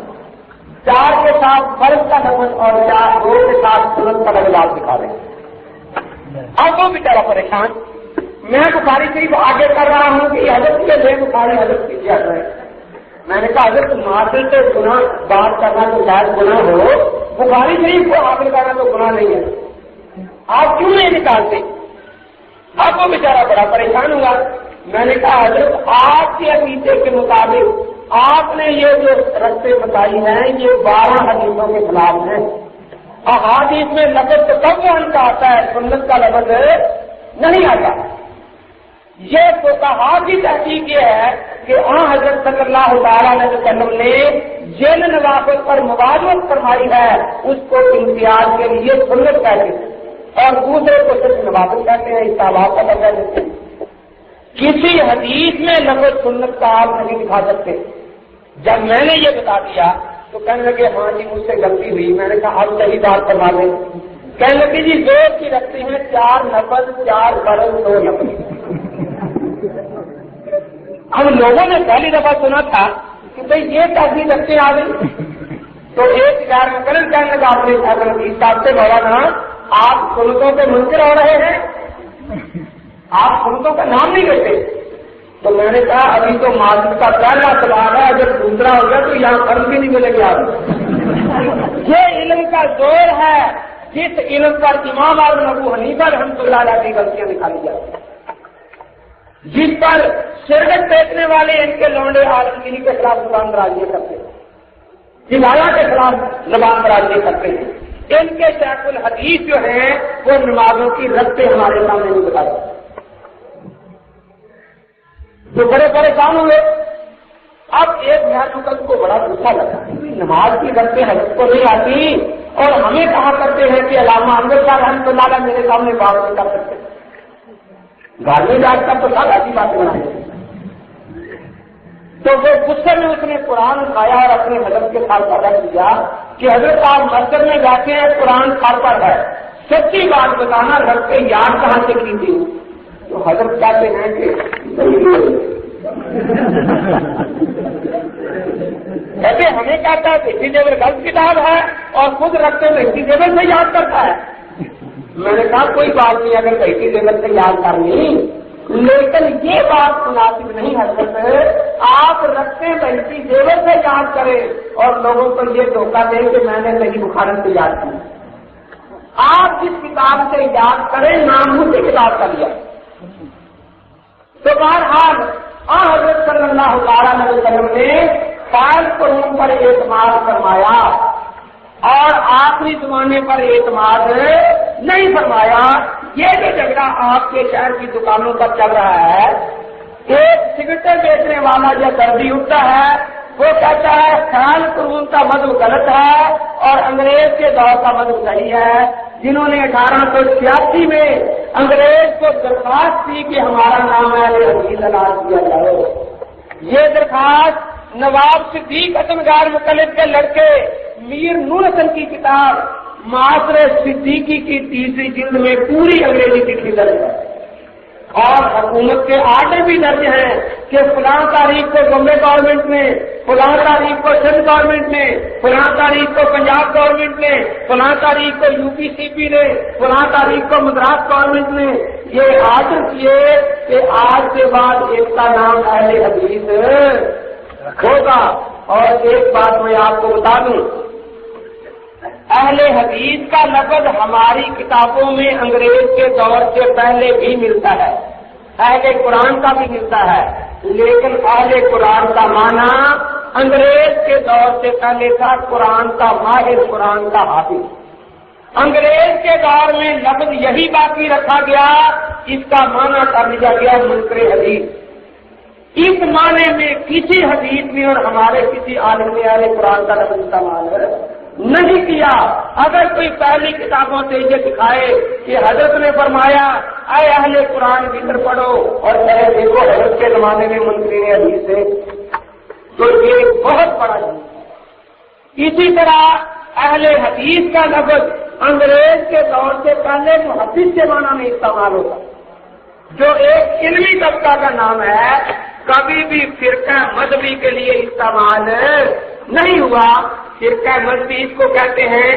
Speaker 3: 4 کے ساتھ فرض کا لفظ اور 2 کے ساتھ سنت کا لفظ آپ دکھا دیں۔ اب وہ بیچارہ پریشان، میں بخاری شریف آگے کر رہا ہوں کہ حضرت کے لئے بخاری حضرت کی کیا کرے۔ میں نے کہا حضرت معاشرے سے گناہ بات کرنا تو شاید گناہ ہو، بخاری شریف کو حاصل کرنا تو گناہ نہیں ہے، آپ کیوں نہیں نکالتے؟ اب وہ بیچارہ بڑا پریشان ہوا۔ میں نے کہا حضرت آپ کے عقیدے کے مطابق آپ نے یہ جو رستے بتائی ہیں یہ 12 حدیثوں کے خلاف ہیں، احادیث میں لفظ تو کب کا آتا ہے، سنت کا لفظ نہیں آتا۔ یہ فقہا کی تحقیق یہ ہے کہ حضرت صلی اللہ تعالیٰ علیہ وسلم نے جن نوافل پر مبادلت فرمائی ہے اس کو امتیاز کے لیے سنت کہتے ہیں اور دوسرے کو صرف نوافل کہتے ہیں، استحباب کا درجہ دیتے ہیں۔ کسی حدیث میں لفظ سنت کا آپ نہیں دکھا سکتے۔ جب میں نے یہ بتا دیا تو کہنے لگے ہاں جی مجھ سے غلطی ہوئی۔ میں نے کہا اب صحیح بات فرما دیں۔ کہنے لگے جی 2 کی رکھتے ہیں 4 نفل 4 فرض 2 نفل۔ ہم لوگوں نے پہلی دفعہ سنا تھا کہ بھئی یہ کیسی رکھتے آ گئی، تو ایک غیر مقرر کہنے لگا اپنے صاحب سے مولانا آپ سنتوں کے منکر ہو رہے ہیں، آپ سنتوں کا نام نہیں لیتے۔ تو میں نے کہا ابھی تو معاشرے کا پہلا سوال ہے، اگر دوسرا ہو گیا تو یہاں فرض بھی نہیں ملے گا۔ یہ علم کا زور ہے جس علم پر امام اعظم ابو حنیفہ رحمۃ اللہ علیہ کی غلطیاں نکالی جاتی ہیں، جس پر شرکت بیچنے والے ان کے لونڈے عالمگیری کے خلاف زبان درازی کرتے ہیں، ہدایہ کے خلاف زبان درازی کرتے ہیں۔ ان کے شیخ الحدیث جو ہیں وہ نمازوں کی رستے ہمارے سامنے نہیں بتاتے، جو بڑے پریشان ہوئے۔ اب ایک محسوس کو بڑا غصہ لگا، نماز کی رستے حضرت کو نہیں آتی اور ہمیں کہا کرتے ہیں کہ علامہ انور صاحب رحمۃ اللہ علیہ میرے سامنے بات نہیں کر سکتے، گھر میں جا کر تو سب ایسی باتیں بنائیں۔ تو وہ غصے میں اس نے قرآن اٹھایا اور اپنے حضرت کے ساتھ وعدہ کیا کہ حضرت آپ مسجد میں جاتے ہیں قرآن سر پر ہے، سچی بات بتانا رکھ کے یاد کہاں سے کی تھی؟ تو حضرت کہتے ہیں کہ ایسے ہمیں کہتا ہے کہ جیور غلط کتاب ہے اور خود رکھتے ہوئے اسی جیور سے یاد کرتا ہے۔ میں نے کہا کوئی بات نہیں اگر کسی جیور سے یاد کرنی، لیکن یہ بات مناسب نہیں حضرت، آپ رکھتے بہتی زیور سے یاد کریں اور لوگوں کو یہ دھوکہ دیں کہ میں نے صحیح بخاری سے یاد کیا۔ آپ جس کتاب سے یاد کریں نام اسی کتاب کا لیا۔ تو بہرحال حضرت صلی اللہ تعالیٰ علیہ وسلم نے 5 قرون پر اعتماد فرمایا اور آخری زمانے پر اعتماد نہیں فرمایا۔ یہ جو جھگڑا آپ کے شہر کی دکانوں پر چل رہا ہے، ایک سگریٹیں بیچنے والا جو دردی اٹھتا ہے وہ کہتا ہے خیال قرون کا مذہب غلط ہے اور انگریز کے دور کا مذہب صحیح ہے، جنہوں نے 1886 میں انگریز کو درخواست تھی کہ ہمارا نام اہل حدیث اعلان کیا جائے. یہ درخواست نواب صدیق اثنگار مقلد کے لڑکے میر نور حسن کی کتاب معاصر صدیقی کی 3 جلد میں پوری انگریزی چٹھی درج ہے اور حکومت کے آرڈر بھی درج ہیں کہ فلاں تاریخ کو بمبے گورنمنٹ نے، فلاں تاریخ کو سندھ گورنمنٹ نے، فلاں تاریخ کو پنجاب گورنمنٹ نے، فلاں تاریخ کو UPCP نے، فلاں تاریخ کو مدراس گورنمنٹ نے یہ آرڈر کیے کہ آج کے بعد ایک کا نام اہل حدیث ہوگا. اور ایک بات میں آپ کو بتا دوں، اہل حدیث کا لفظ ہماری کتابوں میں انگریز کے دور سے پہلے بھی ملتا ہے، اہل قرآن کا بھی ملتا ہے، لیکن اہل قرآن کا معنی انگریز کے دور سے پہلے تھا قرآن کا ماہر، قرآن کا حافظ. انگریز کے دور میں لفظ یہی باقی رکھا گیا، اس کا معنی کر لیا گیا منکر حدیث. اس معنی میں کسی حدیث میں اور ہمارے کسی عالم نے اہل قرآن کا لفظ استعمال نہیں کیا. اگر کوئی پہلی کتابوں سے یہ دکھائے کہ حضرت نے فرمایا اے اہل قرآن ذکر پڑھو اور کہے دیکھو حضرت کے زمانے میں منکرین حدیث ہے، تو یہ بہت بڑا جھوٹ ہے. اسی طرح اہل حدیث کا لفظ انگریز کے دور سے پہلے محدث کے معنی میں استعمال ہوتا، جو ایک علمی طبقہ کا نام ہے، کبھی بھی فرقہ مذہبی کے لیے استعمال نہیں ہوا. فرقہ مذہبی اس کو کہتے ہیں،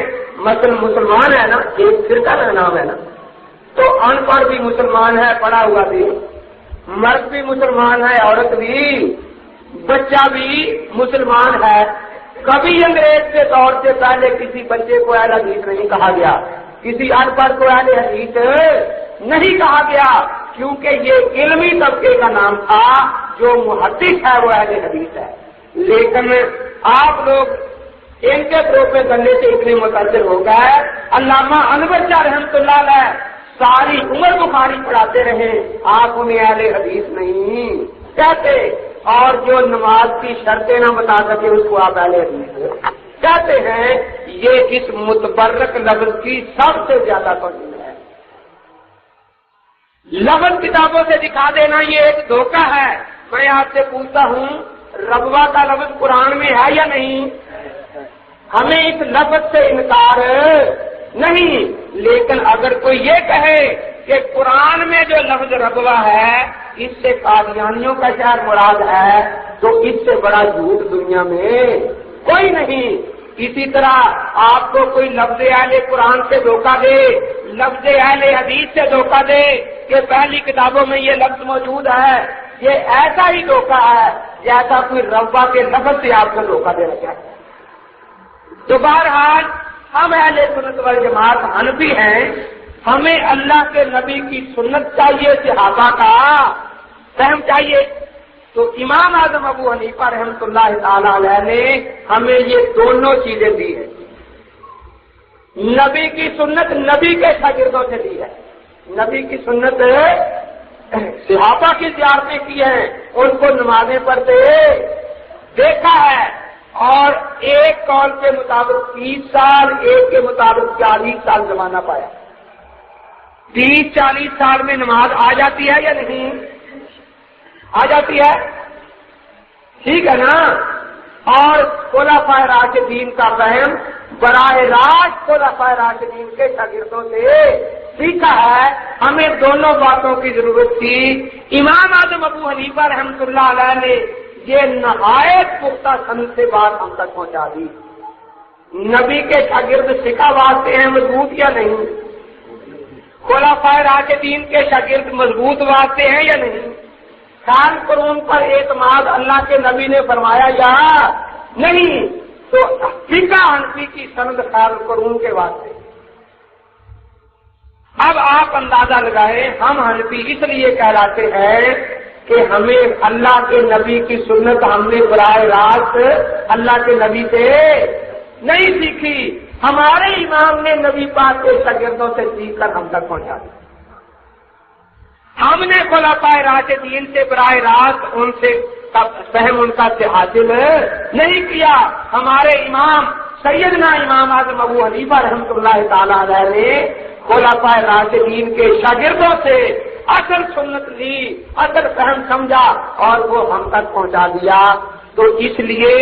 Speaker 3: مثلا مسلمان ہے نا، ایک فرقہ کا نام ہے نا، تو ان پڑھ بھی مسلمان ہے، پڑھا ہوا بھی، مرد بھی مسلمان ہے، عورت بھی، بچہ بھی مسلمان ہے. کبھی انگریز کے دور سے پہلے کسی بچے کو اہل حدیث نہیں کہا گیا، کسی ان پڑھ کو اہل حدیث نہیں کہا گیا، کیونکہ یہ علمی طبقے کا نام تھا. جو محدث ہے وہ اہل حدیث ہے. لیکن آپ لوگ ان کے گروپے کرنے سے اتنے متاثر ہو گئے. علامہ انور شاہ رحمۃ اللہ علیہ ساری عمر بخاری پڑھاتے رہے، آپ انہیں اہل حدیث نہیں کہتے، اور جو نماز کی شرطیں نہ بتا سکے اس کو آپ اہل حدیث کہتے ہیں. یہ اس متبرک لفظ کی سب سے زیادہ توہین ہے. لفظ کتابوں سے دکھا دینا یہ ایک دھوکہ ہے. میں آپ سے پوچھتا ہوں، ربوہ کا لفظ قرآن میں ہے یا نہیں؟ ہمیں اس لفظ سے انکار نہیں، لیکن اگر کوئی یہ کہے کہ قرآن میں جو لفظ ربوہ ہے اس سے قادیانیوں کا شہر مراد ہے، تو اس سے بڑا جھوٹ دنیا میں کوئی نہیں. اسی طرح آپ کو کوئی لفظ اہل قرآن سے دھوکہ دے، لفظ اہل حدیث سے دھوکہ دے کہ پہلی کتابوں میں یہ لفظ موجود ہے، یہ ایسا ہی دھوکہ ہے جیسا کوئی ربوہ کے لفظ سے آپ کو دھوکہ دینا چاہتا ہے. تو بہرحال ہم اہل سنت والجماعت حنفی ہیں، ہمیں اللہ کے نبی کی سنت چاہیے، صحابہ کا فہم چاہیے. تو امام اعظم ابو حنیفہ رحمۃ اللہ تعالی علیہ نے ہمیں یہ دونوں چیزیں دی ہیں. نبی کی سنت نبی کے شاگردوں سے دی ہے، نبی کی سنت صحابہ کی زیارتیں کی ہیں، ان کو نمازیں پڑھتے دیکھا ہے، اور ایک قول کے مطابق 30 سال، ایک کے مطابق 40 سال زمانہ پایا. 30-40 سال میں نماز آ جاتی ہے یا نہیں؟ آ جاتی ہے، ٹھیک ہے نا. اور خلفائے راشدین کا فہم براہ راست خلفائے راشدین کے شاگردوں سے سیکھا ہے. ہمیں دونوں باتوں کی ضرورت تھی. امام اعظم ابو حنیفہ رحمۃ اللہ علیہ نے یہ نہایت پختہ سند سے بات ہم تک پہنچا دی. نبی کے شاگرد سکھا واسطے ہیں مضبوط یا نہیں؟ خلفائے راشدین کے شاگرد مضبوط واسطے ہیں یا نہیں؟ خان قرون پر اعتماد اللہ کے نبی نے فرمایا یا نہیں؟ تو فقہ حنفی کی سند خان قرون کے واسطے. اب آپ اندازہ لگائیں، ہم حنفی اس لیے کہلاتے ہیں کہ ہمیں اللہ کے نبی کی سنت ہم نے براہ راست اللہ کے نبی سے نہیں سیکھی، ہمارے امام نے نبی پاک کے شاگردوں سے سیکھ کر ہم تک پہنچا دی. ہم نے خلفائے راشدین سے براہ راست ان سے فہم ان کا سے حاصل نہیں کیا. ہمارے امام سیدنا امام اعظم ابو حنیفہ رحمۃ اللہ تعالی علیہ نے خلفائے راشدین کے شاگردوں سے اصل سنت لی، اصل فہم سمجھا اور وہ ہم تک پہنچا دیا۔ تو اس لیے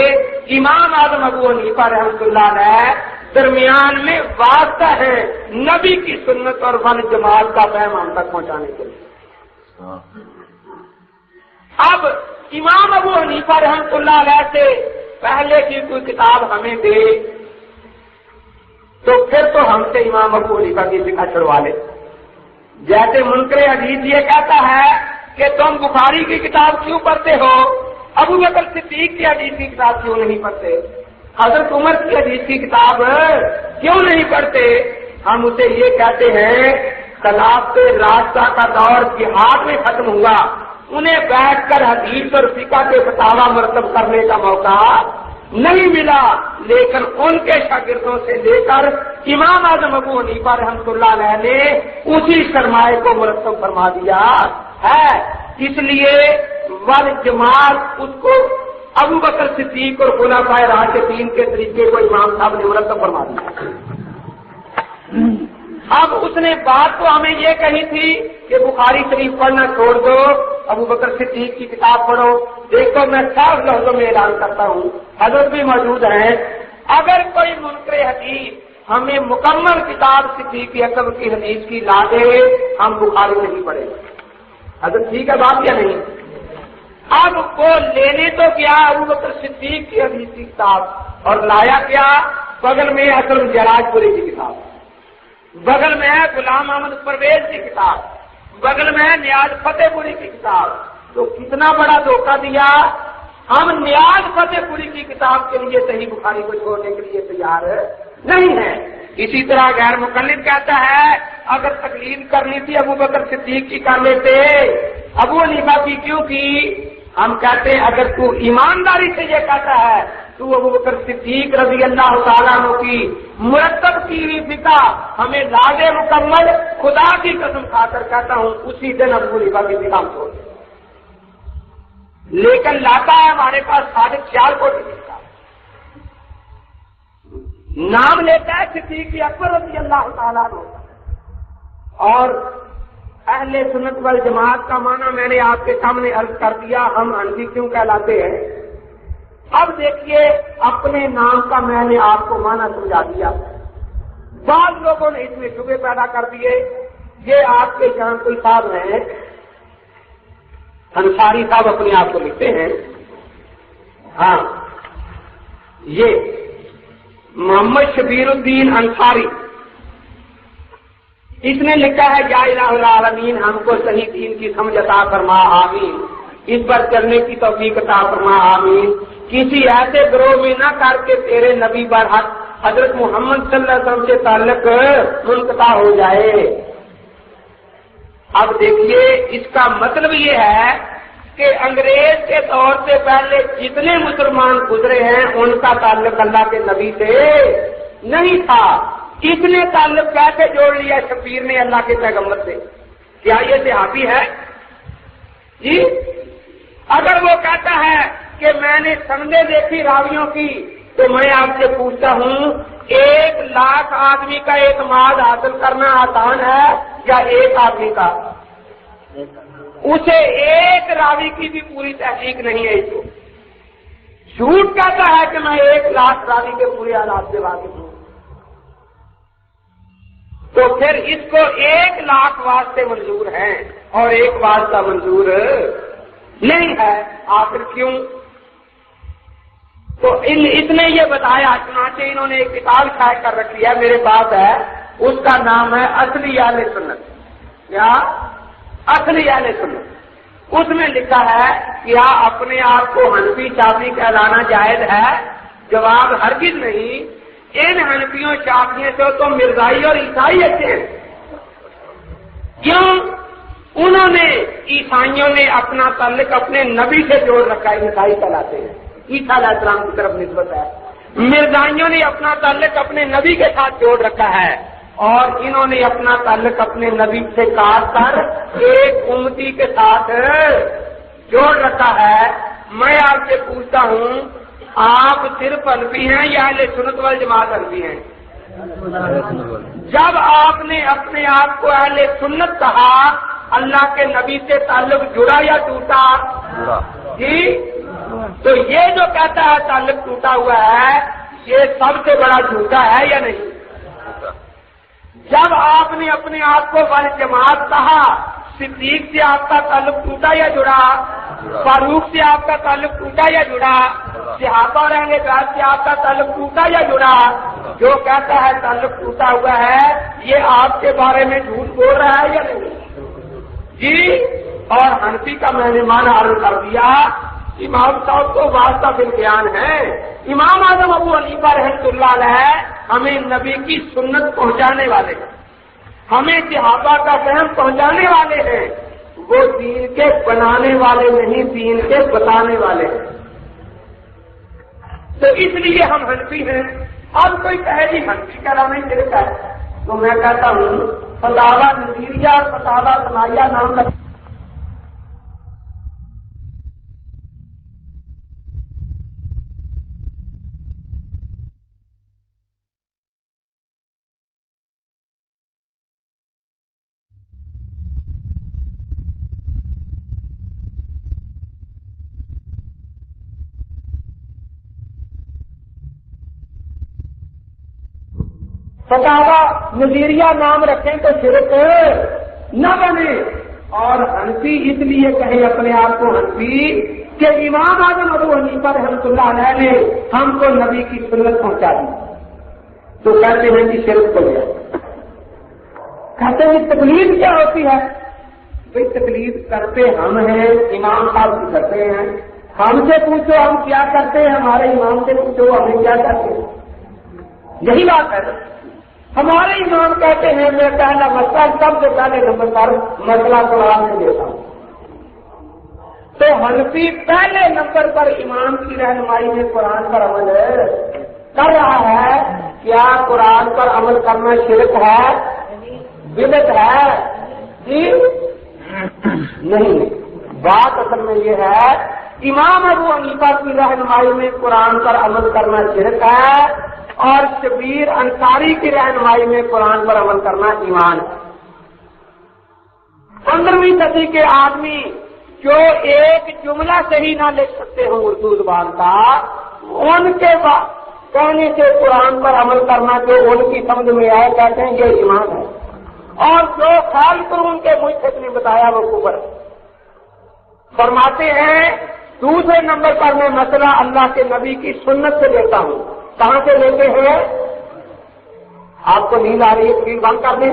Speaker 3: امام اعظم ابو حنیفہ رحمۃ اللہ علیہ درمیان میں واسطہ ہے نبی کی سنت اور والجماعت کا فہم ہم تک پہنچانے کے لیے۔ اب امام ابو حنیفہ رحمۃ اللہ علیہ سے پہلے کی کوئی کتاب ہمیں دے تو پھر تو ہم سے امام ابو حنیفہ کی فقہ چھڑوا لے۔ جیسے منکر حدیث یہ کہتا ہے کہ تم بخاری کی کتاب کیوں پڑھتے ہو، ابو بکر صدیق کی حدیث کی کتاب کیوں نہیں پڑھتے، حضرت عمر کی حدیث کی کتاب کیوں نہیں پڑھتے، ہم اسے یہ کہتے ہیں خلافت راستہ کا دور جہاد میں ختم ہوا، انہیں بیٹھ کر حدیث اور فقہ کے فتاوی مرتب کرنے کا موقع نہیں ملا، لیکن ان کے شاگردوں سے لے کر امام اعظم ابو حنیفہ رحمۃ اللہ علیہ نے اسی سرمایہ کو مرتب فرما دیا ہے۔ اس لیے والجماعت اس کو ابو بکر صدیق اور خلفائے راشدین کے طریقے کو امام صاحب نے مرتب فرما دیا۔ اب اس نے بات تو ہمیں یہ کہی تھی کہ بخاری شریف پڑھنا چھوڑ دو، ابو بکر صدیق کی کتاب پڑھو۔ دیکھو میں صاف لفظوں میں اعلان کرتا ہوں، حضرت بھی موجود ہیں، اگر کوئی منکر حدیث ہمیں مکمل کتاب صدیق اکبر کی حدیث کی لا دے ہم بخاری نہیں پڑھیں گے۔ حضرت ٹھیک ہے بات یا نہیں؟ اب وہ لینے تو کیا ابو بکر صدیق کی حدیث کی کتاب، اور لایا کیا بغل میں اصل جراج پوری کی کتاب، بغل میں ہے غلام احمد پرویز کی کتاب، بغل میں ہے نیاز فتح پوری کی کتاب۔ تو کتنا بڑا دھوکہ دیا، ہم نیاز فتح پوری کی کتاب کے لیے صحیح بخاری کو چھوڑنے کے لیے تیار نہیں ہے۔ اسی طرح غیر مقلد کہتا ہے اگر تقلید کرنی تھی ابو بکر صدیق کی کر لیتے، ابو حنیفہ کی کیوں کی؟ ہم کہتے ہیں اگر تو ایمانداری سے یہ کہتا ہے تو ابو بکر صدیق رضی اللہ تعالیٰ عنہ کی مرتب کی ہوئی فقہ ہمیں لاز مکمل، خدا کی قسم کھا کر کہتا ہوں اسی دن ابو حنیفہ کی فقہ چھوڑ دے، لیکن لاتا ہے ہمارے پاس 4.5 کوٹی کی کتاب، نام لیتا ہے صدیق اکبر رضی اللہ تعالیٰ عنہ، اور اہل سنت والجماعت کا معنی میں نے آپ کے سامنے عرض کر دیا، ہم حنفی کیوں کہلاتے ہیں۔ اب دیکھیے اپنے نام کا میں نے آپ کو معنی سمجھا دیا، بعض لوگوں نے اس میں شبہے پیدا کر دیے۔ یہ آپ کے یہاں کوئی صاحب ہیں انصاری صاحب اپنے آپ کو لکھتے ہیں، ہاں یہ محمد شبیر الدین انصاری، اس نے لکھا ہے یا الہ العالمین ہم کو صحیح دین کی سمجھ عطا فرما آمین، اس پر چلنے کی توفیق عطا فرما آمین، کسی ایسے گروہ میں نہ کر کے تیرے نبی برحق حضرت محمد صلی اللہ علیہ وسلم سے تعلق منقطع ہو جائے۔ اب دیکھیے اس کا مطلب یہ ہے کہ انگریز کے دور سے پہلے جتنے مسلمان گزرے ہیں ان کا تعلق اللہ کے نبی سے نہیں تھا، اس نے تعلق کیسے جوڑ لیا شبیر نے اللہ کے پیغمبر سے؟ کیا یہ صحابی ہے؟ جی اگر وہ کہتا ہے کہ میں نے سندیں دیکھی راویوں کی تو میں آپ سے پوچھتا ہوں 1,00,000 آدمی کا اعتماد حاصل کرنا آسان ہے یا ایک آدمی کا؟ اسے ایک راوی کی بھی پوری تحقیق نہیں ہے، اس کو جھوٹ کہتا ہے کہ میں 1,00,000 راوی کے پورے حالات سے واقف ہوں، تو پھر اس کو 1,00,000 واسطے منظور ہیں اور ایک واسطہ منظور نہیں ہے، آخر کیوں؟ تو اس نے یہ بتایا، چنانچہ انہوں نے ایک کتاب شائع کر رکھی ہے، میرے پاس ہے، اس کا نام ہے اصلی اہل سنت۔ کیا؟ اصلی اہل سنت۔ اس میں لکھا ہے کیا اپنے آپ کو حنفی شافعی کہلانا جائز ہے؟ جواب ہرگز نہیں، ان حنفیوں شافعیوں سے تو مرزائی اور عیسائی اچھے ہیں۔ کیوں؟ انہوں نے عیسائیوں نے اپنا تعلق اپنے نبی سے جوڑ رکھا ہے، عیسائی کہلاتے ہیں، عیسیٰ علیہ السلام کی طرف نسبت ہے۔ مرزائیوں نے اپنا تعلق اپنے نبی کے ساتھ جوڑ رکھا ہے، اور انہوں نے اپنا تعلق اپنے نبی سے کاٹ کر ایک امتی کے ساتھ جوڑ رکھا ہے۔ میں آپ سے پوچھتا ہوں آپ صرف حنفی ہیں یا اہل سنت والجماعت حنفی ہیں؟ جب آپ نے اپنے آپ کو اہل سنت کہا، اللہ کے نبی سے تعلق جڑا یا ٹوٹا؟ جی، تو یہ جو کہتا ہے تعلق ٹوٹا ہوا ہے، یہ سب سے بڑا جھوٹا ہے یا نہیں؟ جب آپ نے اپنے آپ کو والجماعت کہا، صدیق سے آپ کا تعلق ٹوٹا یا جڑا؟ فاروق سے آپ کا تعلق ٹوٹا یا جڑا؟ صحابہ اور اہل بیت سے آپ کا تعلق ٹوٹا یا جڑا؟ جو کہتا ہے تعلق ٹوٹا ہوا ہے، یہ آپ کے بارے میں جھوٹ بول رہا ہے یا نہیں؟ جی، اور حنفی کا میں نے معنی عرض کر دیا۔ امام صاحب کو واسطہ بالبیان ہے۔ امام اعظم ابو حنیفہ رحمۃ اللہ علیہ ہمیں نبی کی سنت پہنچانے والے ہیں، ہمیں صحابہ کا فہم پہنچانے والے ہیں، وہ دین کے بنانے والے نہیں، دین کے بتانے والے ہیں۔ تو اس لیے ہم حنفی ہیں۔ اب کوئی کہے جی حنفی کا نام نہیں شرک ہے، تو میں کہتا ہوں فتاوی نظیریہ اور فتاوی ثنائیہ نام کا فتاوی نظیریہ نام رکھیں تو شرک نہ بنے۔ اور حنفی اس لیے کہیں اپنے آپ کو حنفی کہ امام اعظم ابو حنیفہ رحمۃ اللہ علیہ نے ہم کو نبی کی سنت پہنچا دی، تو کہتے ہیں کہ شرک ہو گیا۔ کہتے ہیں تقلید کیا ہوتی ہے؟ بھائی تقلید کرتے ہم ہیں، امام صاحب کی کرتے ہیں، ہم سے پوچھو ہم کیا کرتے ہیں، ہمارے امام سے پوچھو ہمیں کیا کرتے ہیں، یہی بات ہے۔ ہمارے امام کہتے ہیں میں پہلا مسئلہ سب سے پہلے نمبر پر مسئلہ قرآن میں دیتا ہوں، تو حنفی پہلے نمبر پر امام کی رہنمائی میں قرآن پر عمل کر رہا ہے۔ کیا قرآن پر عمل کرنا شرک ہے، بدعت ہے؟ جی نہیں، بات اصل میں یہ ہے امام ابو حنیفہ کی رہنمائی میں قرآن پر عمل کرنا شرک ہے، اور شبیر انصاری کی رہنمائی میں قرآن پر عمل کرنا ایمان ہے۔ 15ویں صدی کے آدمی جو ایک جملہ صحیح نہ لکھ سکتے ہوں اردو زبان کا، ان کے کہنے سے قرآن پر عمل کرنا جو ان کی سمجھ میں آئے کہتے ہیں یہ ایمان ہے، اور جو خالق ان کے مجتہد نے بتایا وہ کفر۔ فرماتے ہیں دوسرے نمبر پر میں مسئلہ اللہ کے نبی کی سنت سے لیتا ہوں۔ کہاں سے لیتے ہیں؟ آپ کو نیند آ رہی ہے، اسکرین بند کر دیں۔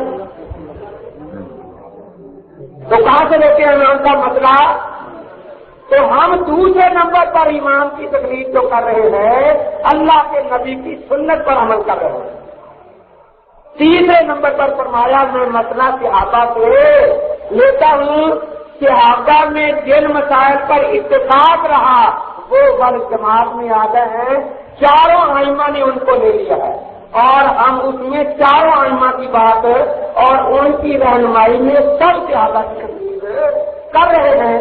Speaker 3: تو کہاں سے لیتے ہیں امام کا مسئلہ؟ تو ہم دوسرے نمبر پر امام کی تقلید جو کر رہے ہیں اللہ کے نبی کی سنت پر عمل کر رہے ہیں۔ تیسرے نمبر پر فرمایا میں مسئلہ صحابہ سے لیتا ہوں، صحابہ میں جن مسائل پر اتفاق رہا وہ والجماعت میں آ گئے ہیں، چاروں ائمہ نے ان کو لے لیا ہے، اور ہم اس میں چاروں ائمہ کی بات اور ان کی رہنمائی میں سب صحابہ کی تقلید کر رہے ہیں۔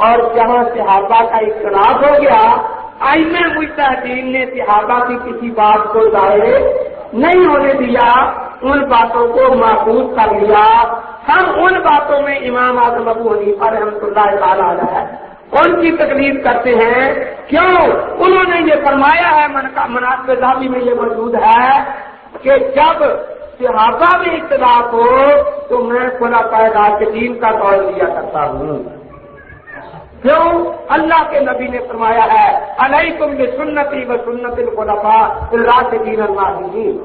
Speaker 3: اور جہاں صحابہ کا اختلاف ہو گیا، ائمہ مجتہدین نے صحابہ کی کسی بات کو ظاہر نہیں ہونے دیا، ان باتوں کو محفوظ کر لیا۔ ہم ان باتوں میں امام اعظم ابو حنیفہ رحمۃ اللہ تعالی علیہ ان کی تقلید کرتے ہیں۔ کیوں؟ انہوں نے یہ فرمایا ہے، مناسب ذاتی میں یہ موجود ہے کہ جب صحابہ میں اختلاف ہو تو میں خلفائے راشدین کا قول لیا کرتا ہوں۔ کیوں؟ اللہ کے نبی نے فرمایا ہے علیکم بسنتی و سنت الخلفاء الراشدین المہدیین۔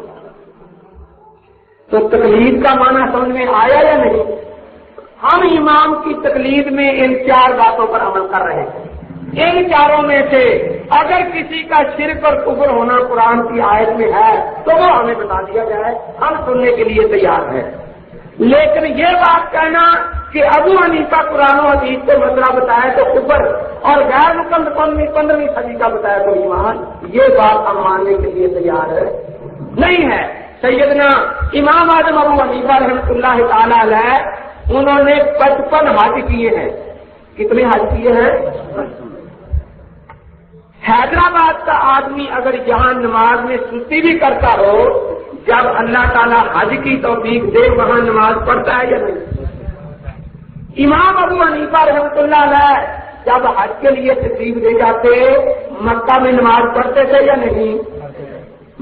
Speaker 3: تو تقلید کا معنی سمجھ میں آیا یا نہیں؟ ہم امام کی تقلید میں ان چار باتوں پر عمل کر رہے ہیں۔ ان چاروں میں سے اگر کسی کا شرک اور کفر ہونا قرآن کی آیت میں ہے تو وہ ہمیں بتا دیا جائے، ہم سننے کے لیے تیار ہیں۔ لیکن یہ بات کہنا کہ ابو حنیفہ قرآن و حدیث سے مسئلہ بتایا تو کفر اور غیر مکمل 15ویں صدی کا بتایا تو ایمان، یہ بات ہم ماننے کے لیے تیار نہیں ہے۔ سیدنا امام اعظم ابو حنیفہ رحمۃ اللہ تعالی علیہ انہوں نے 55 حج کیے ہیں۔ کتنے حج کیے ہیں؟ حیدرآباد کا آدمی اگر یہاں نماز میں سستی بھی کرتا ہو، جب اللہ تعالیٰ حج کی توفیق دے وہاں نماز پڑھتا ہے یا نہیں؟ امام ابو حنیفہ رحمۃ اللہ علیہ جب حج کے لیے تشریف لے جاتے مکہ میں نماز پڑھتے تھے یا نہیں؟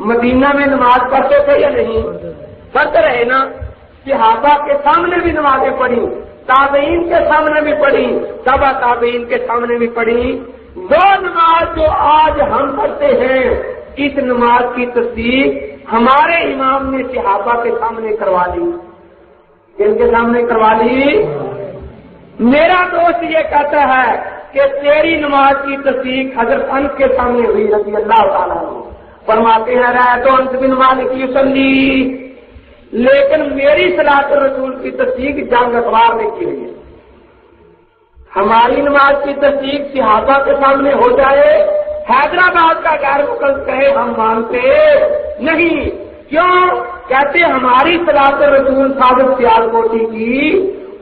Speaker 3: مدینہ میں نماز پڑھتے تھے یا نہیں؟ پڑھتے رہے نا. صحابہ کے سامنے بھی نمازیں پڑھی، تابعین کے سامنے بھی پڑھی، تبع تابعین کے سامنے بھی پڑھی. وہ نماز جو آج ہم پڑھتے ہیں اس نماز کی تصدیق ہمارے امام نے صحابہ کے سامنے کروا لی. کن کے سامنے کروا لی؟ میرا دوست یہ کہتا ہے کہ تیری نماز کی تصدیق حضرت انس کے سامنے ہوئی رضی اللہ تعالیٰ عنہ. فرماتے ہیں رأیت انس بن مالک یصلی، لیکن میری صلاۃ الرسول کی تصدیق جنگ اخبار نے کی ہوئی ہے. ہماری نماز کی تصدیق صحابہ کے سامنے ہو جائے، حیدرآباد کا غیر مقلد کہے ہم مانتے نہیں. کیوں؟ کہتے ہماری صلاۃ الرسول صادق سیالکوٹی کی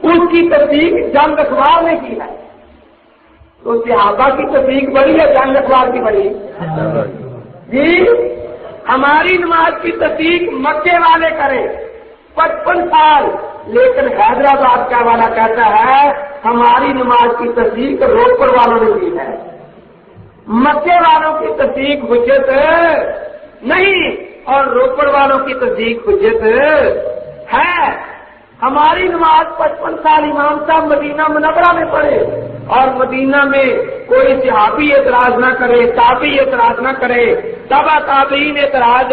Speaker 3: اس کی تصدیق جنگ اخبار نے کی ہے. تو صحابہ کی تصدیق بڑی ہے جنگ اخبار کی بڑی؟ جی ہماری نماز کی تصدیق مکے والے کرے 55 سال، لیکن حیدرآباد کا والا کہتا ہے ہماری نماز کی تصدیق روپڑ والوں نے کی ہے. مکے والوں کی تصدیق حجت نہیں اور روپڑ والوں کی تصدیق حجت ہے. ہماری نماز 55 سال امام صاحب مدینہ منورہ میں پڑھے اور مدینہ میں کوئی صحابی اعتراض نہ کرے، تابعی اعتراض نہ کرے، تبع تابعین اعتراض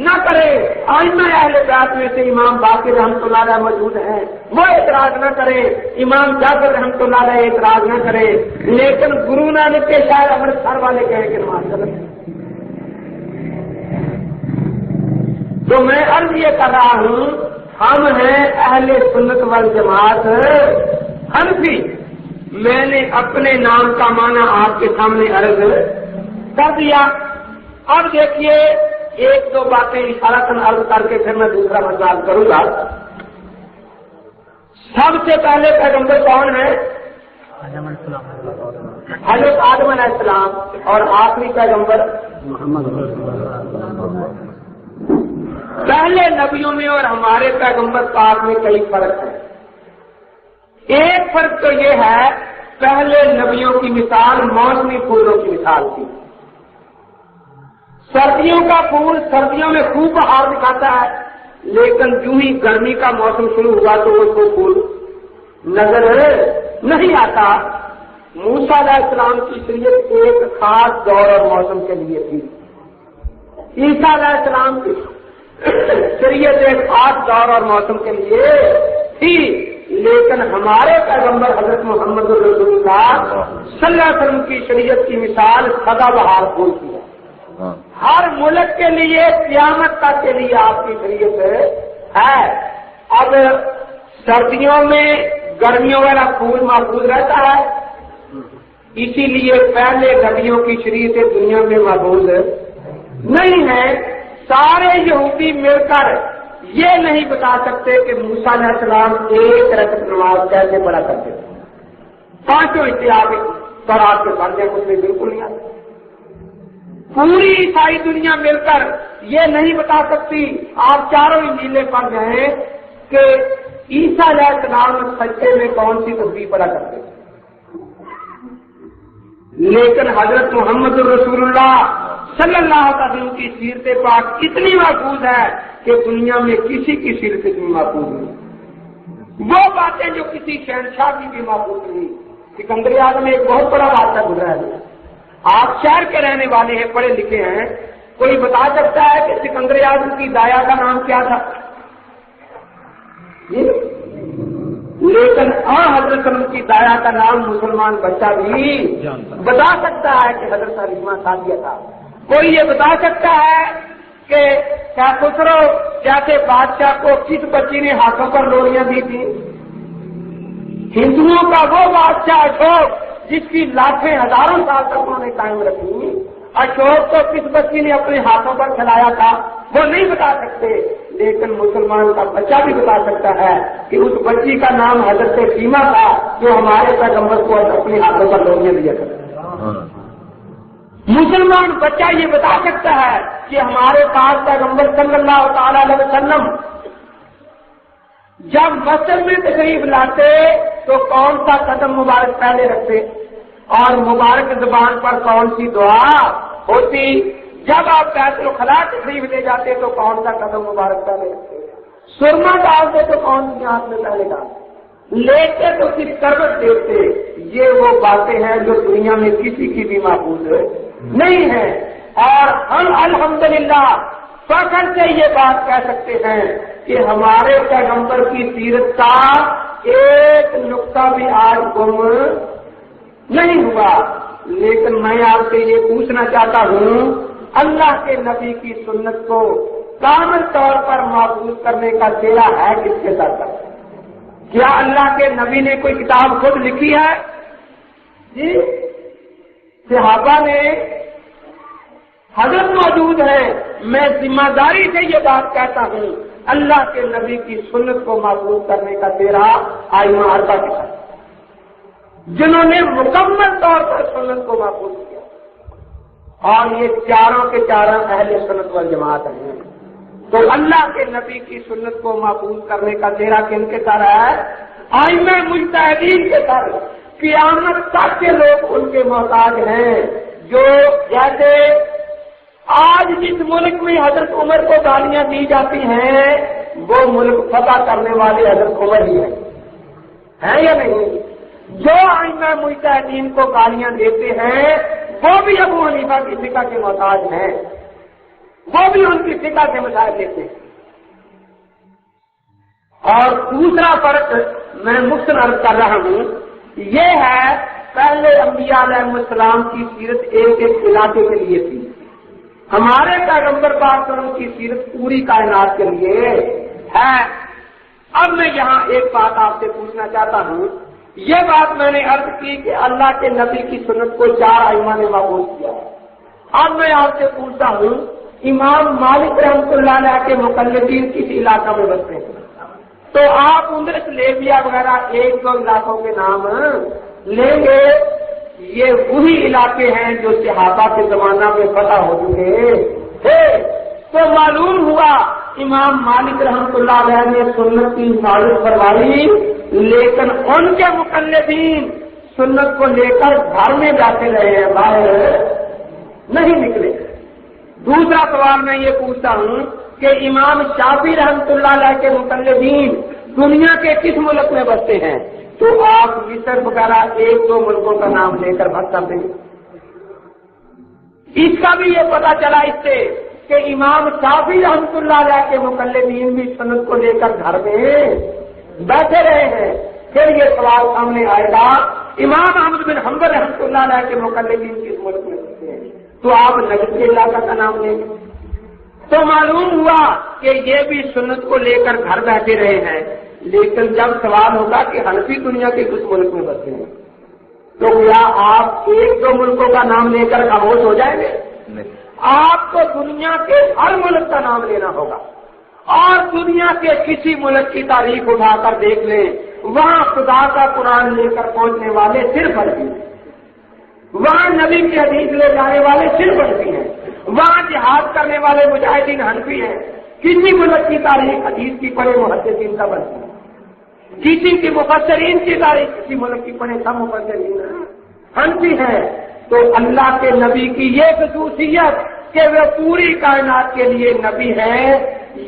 Speaker 3: نہ کرے. ائمہ اہل بیت میں سے امام باقر رحمۃ اللہ علیہ موجود ہیں، وہ اعتراض نہ کرے، امام جعفر رحمۃ اللہ علیہ اعتراض نہ کرے، لیکن گرو نانک کے شاعر امرتسر والے کہیں کہ نماز غلط ہے. تو میں عرض یہ کر رہا ہوں ہم ہیں اہل سنت والجماعت حنفی. میں نے اپنے نام کا معنی آپ کے سامنے عرض کر دیا. اب دیکھیے ایک دو باتیں اشارتاً عرض کر کے پھر میں دوسرا مسئلہ کروں گا. سب سے پہلے پیغمبر کون ہے؟ حضرت آدم علیہ السلام. اور آخری پیغمبر محمد. پہلے نبیوں میں اور ہمارے پیغمبر پاک میں کئی فرق ہے. ایک فرق تو یہ ہے پہلے نبیوں کی مثال موسمی پھولوں کی مثال تھی. سردیوں کا پھول سردیوں میں خوب بہار دکھاتا ہے، لیکن جو ہی گرمی کا موسم شروع ہوا تو اس کو پھول نظر نہیں آتا. موسیٰ علیہ السلام کی شریعت ایک خاص دور اور موسم کے لیے تھی. عیسیٰ علیہ السلام کی شریعت ایک خاص دور اور موسم کے لیے تھی، لیکن ہمارے پیغمبر حضرت محمد رسول اللہ صلی اللہ علیہ وسلم کی شریعت کی مثال سدا بہار پھول کی ہے. ہر ملک کے لیے قیامت تک کے لیے آپ کی شریعت ہے. اب سردیوں میں گرمیوں والا پھول محفوظ رہتا ہے، اسی لیے پہلے نبیوں کی شریعت دنیا میں محفوظ نہیں ہے. سارے یہودی مل کر یہ نہیں بتا سکتے کہ موسیٰ علیہ السلام ایک رکعت نماز کیسے پڑھا کرتے تھے. پانچوں اتحاد سورات کے پڑھتے ہیں اس میں بالکل نہیں آتے. پوری عیسائی دنیا مل کر یہ نہیں بتا سکتی، آپ چاروں انجیلیں پڑھ رہے ہیں کہ عیسیٰ علیہ السلام سچے میں کون سی تصویر پڑھا کرتے تھے. لیکن حضرت محمد رسول اللہ صلی اللہ علیہ وسلم کی سیرت پاک اتنی محفوظ ہے کہ دنیا میں کسی کی سیرت اتنی محفوظ نہیں. وہ باتیں جو کسی شہنشاہ کی بھی محفوظ نہیں. سکندر اعظم میں ایک بہت بڑا واقعہ گزرا ہے. آپ شہر کے رہنے والے ہیں، پڑھے لکھے ہیں، کوئی بتا سکتا ہے کہ سکندر اعظم کی دایا کا نام کیا تھا؟ لیکن حضرت کی دایا کا نام مسلمان بچہ بھی بتا سکتا ہے کہ حضرت حلیمہ سعدیہ تھا. کوئی یہ بتا سکتا ہے کہ کیا خسرو جیسے بادشاہ کو کس بچی نے ہاتھوں پر لوریاں دی تھی؟ ہندوؤں کا وہ بادشاہ اشوک جس کی لاکھیں ہزاروں سال تک انہوں نے قائم رکھی، اشوک کو کس بچی نے اپنے ہاتھوں پر کھلایا تھا وہ نہیں بتا سکتے. لیکن مسلمان کا بچہ بھی بتا سکتا ہے کہ اس بچی کا نام حضرت فاطمہ تھا جو ہمارے پیغمبر کو اپنے ہاتھوں پر لوریاں دیا کرتا. مسلمان بچہ یہ بتا سکتا ہے کہ ہمارے پاس پیغمبر صلی اللہ تعالی علیہ وسلم جب مسجد میں تشریف لاتے تو کون سا قدم مبارک پہلے رکھتے اور مبارک زبان پر کون سی دعا ہوتی؟ جب آپ بیت الخلا تشریف لے جاتے تو کون سا قدم مبارک پہلے رکھتے؟ سرما ڈالتے تو کون سی ہاتھ میں پہلے ڈالتے؟ لیتے تو کس کروٹ دیتے؟ یہ وہ باتیں ہیں جو دنیا میں کسی کی بھی محفوظ نہیں ہے، اور ہم الحمدللہ فخر سے یہ بات کہہ سکتے ہیں کہ ہمارے پیغمبر کی سیرت کا ایک نقطہ بھی آج گم نہیں ہوا۔ لیکن میں آپ سے یہ پوچھنا چاہتا ہوں، اللہ کے نبی کی سنت کو کامل طور پر محفوظ کرنے کا چہرہ ہے کس کے ساتھ؟ کیا اللہ کے نبی نے کوئی کتاب خود لکھی ہے؟ جی، صحابہ نے، حضرت موجود ہے۔ میں ذمہ داری سے یہ بات کہتا ہوں، اللہ کے نبی کی سنت کو محفوظ کرنے کا چہرہ آئمہ اربعہ کے ساتھ، جنہوں نے مکمل طور پر سنت کو محفوظ کیا، اور یہ چاروں کے چاروں اہل سنت والجماعت ہیں۔ تو اللہ کے نبی کی سنت کو محفوظ کرنے کا چہرہ کن کے ساتھ ہے؟ آئمہ مجتہدین کے ساتھ۔ قیامت تک کے لوگ ان کے محتاج ہیں، جو جیسے آج جس ملک میں حضرت عمر کو گالیاں دی جاتی ہیں وہ ملک فتح کرنے والے حضرت عمر ہی ہیں یا نہیں؟ جو آئمہ مجتہدین کو گالیاں دیتے ہیں وہ بھی ابو حنیفہ کی فقہ کے محتاج ہیں، وہ بھی ان کی فقہ سے مسائل لیتے ہیں۔ اور دوسرا فرق میں مختصر عرض کر رہا ہوں، یہ ہے پہلے انبیاء علیہ السلام کی سیرت ایک ایک علاقے کے لیے تھی، ہمارے پیغمبر پاک صلی اللہ علیہ وسلم کی سیرت پوری کائنات کے لیے ہے۔ اب میں یہاں ایک بات آپ سے پوچھنا چاہتا ہوں، یہ بات میں نے عرض کی کہ اللہ کے نبی کی سنت کو چار ائمہ نے محفوظ کیا ہے۔ اب میں آپ سے پوچھتا ہوں، امام مالک رحمۃ اللہ علیہ کے مقلدین کس علاقہ میں بستے ہیں؟ تو آپ اندرس لیبیا وغیرہ ایک دو علاقوں کے نام لیں گے، یہ وہی علاقے ہیں جو صحابہ کے زمانہ میں فتح ہو چکے تھے۔ تو معلوم ہوا امام مالک رحمۃ اللہ علیہ نے سنت کی حفاظت فرمائی، لیکن ان کے مقلدین سنت کو لے کر گھر میں جاتے رہے ہیں، باہر نہیں نکلے۔ دوسرا سوال میں یہ پوچھتا ہوں کہ امام شافعی رحمۃ اللہ علیہ کے مقلدین دنیا کے کس ملک میں بستے ہیں؟ تو آپ مصر وغیرہ ایک دو ملکوں کا نام لے کر بات کر دیں گے۔ اس کا بھی یہ پتا چلا اس سے کہ امام شافعی رحمۃ اللہ علیہ کے مقلدین بھی سنت کو لے کر گھر میں بیٹھے رہے ہیں۔ پھر یہ سوال سامنے آئے گا، امام احمد بن حنبل رحمۃ اللہ علیہ کے مقلدین کس ملک میں بستے ہیں؟ تو آپ نجد کے علاقہ کا نام لیں گے۔ تو معلوم ہوا کہ یہ بھی سنت کو لے کر گھر بیٹھے رہے ہیں، لیکن جب سوال ہوگا کہ حنفی دنیا کے کس ملک میں بستے ہیں، تو کیا آپ ایک دو ملکوں کا نام لے کر خاموش ہو جائیں گے؟ آپ کو دنیا کے ہر ملک کا نام لینا ہوگا، اور دنیا کے کسی ملک کی تاریخ اٹھا کر دیکھ لیں، وہاں خدا کا قرآن لے کر پہنچنے والے صرف حنفی ہیں، وہاں نبی کی حدیث لے جانے والے صرف حنفی ہیں، وہاں جہاد کرنے والے مجاہدین حنفی ہیں۔ کسی ملک کی تاریخ حدیث کی پڑھے محدثین کا بنتی ہے، کسی کی مفسرین کی تاریخ کسی ملک کی پڑھے سب مفسرین حنفی ہیں۔ تو اللہ کے نبی کی یہ خصوصیت کہ وہ پوری کائنات کے لیے نبی ہے،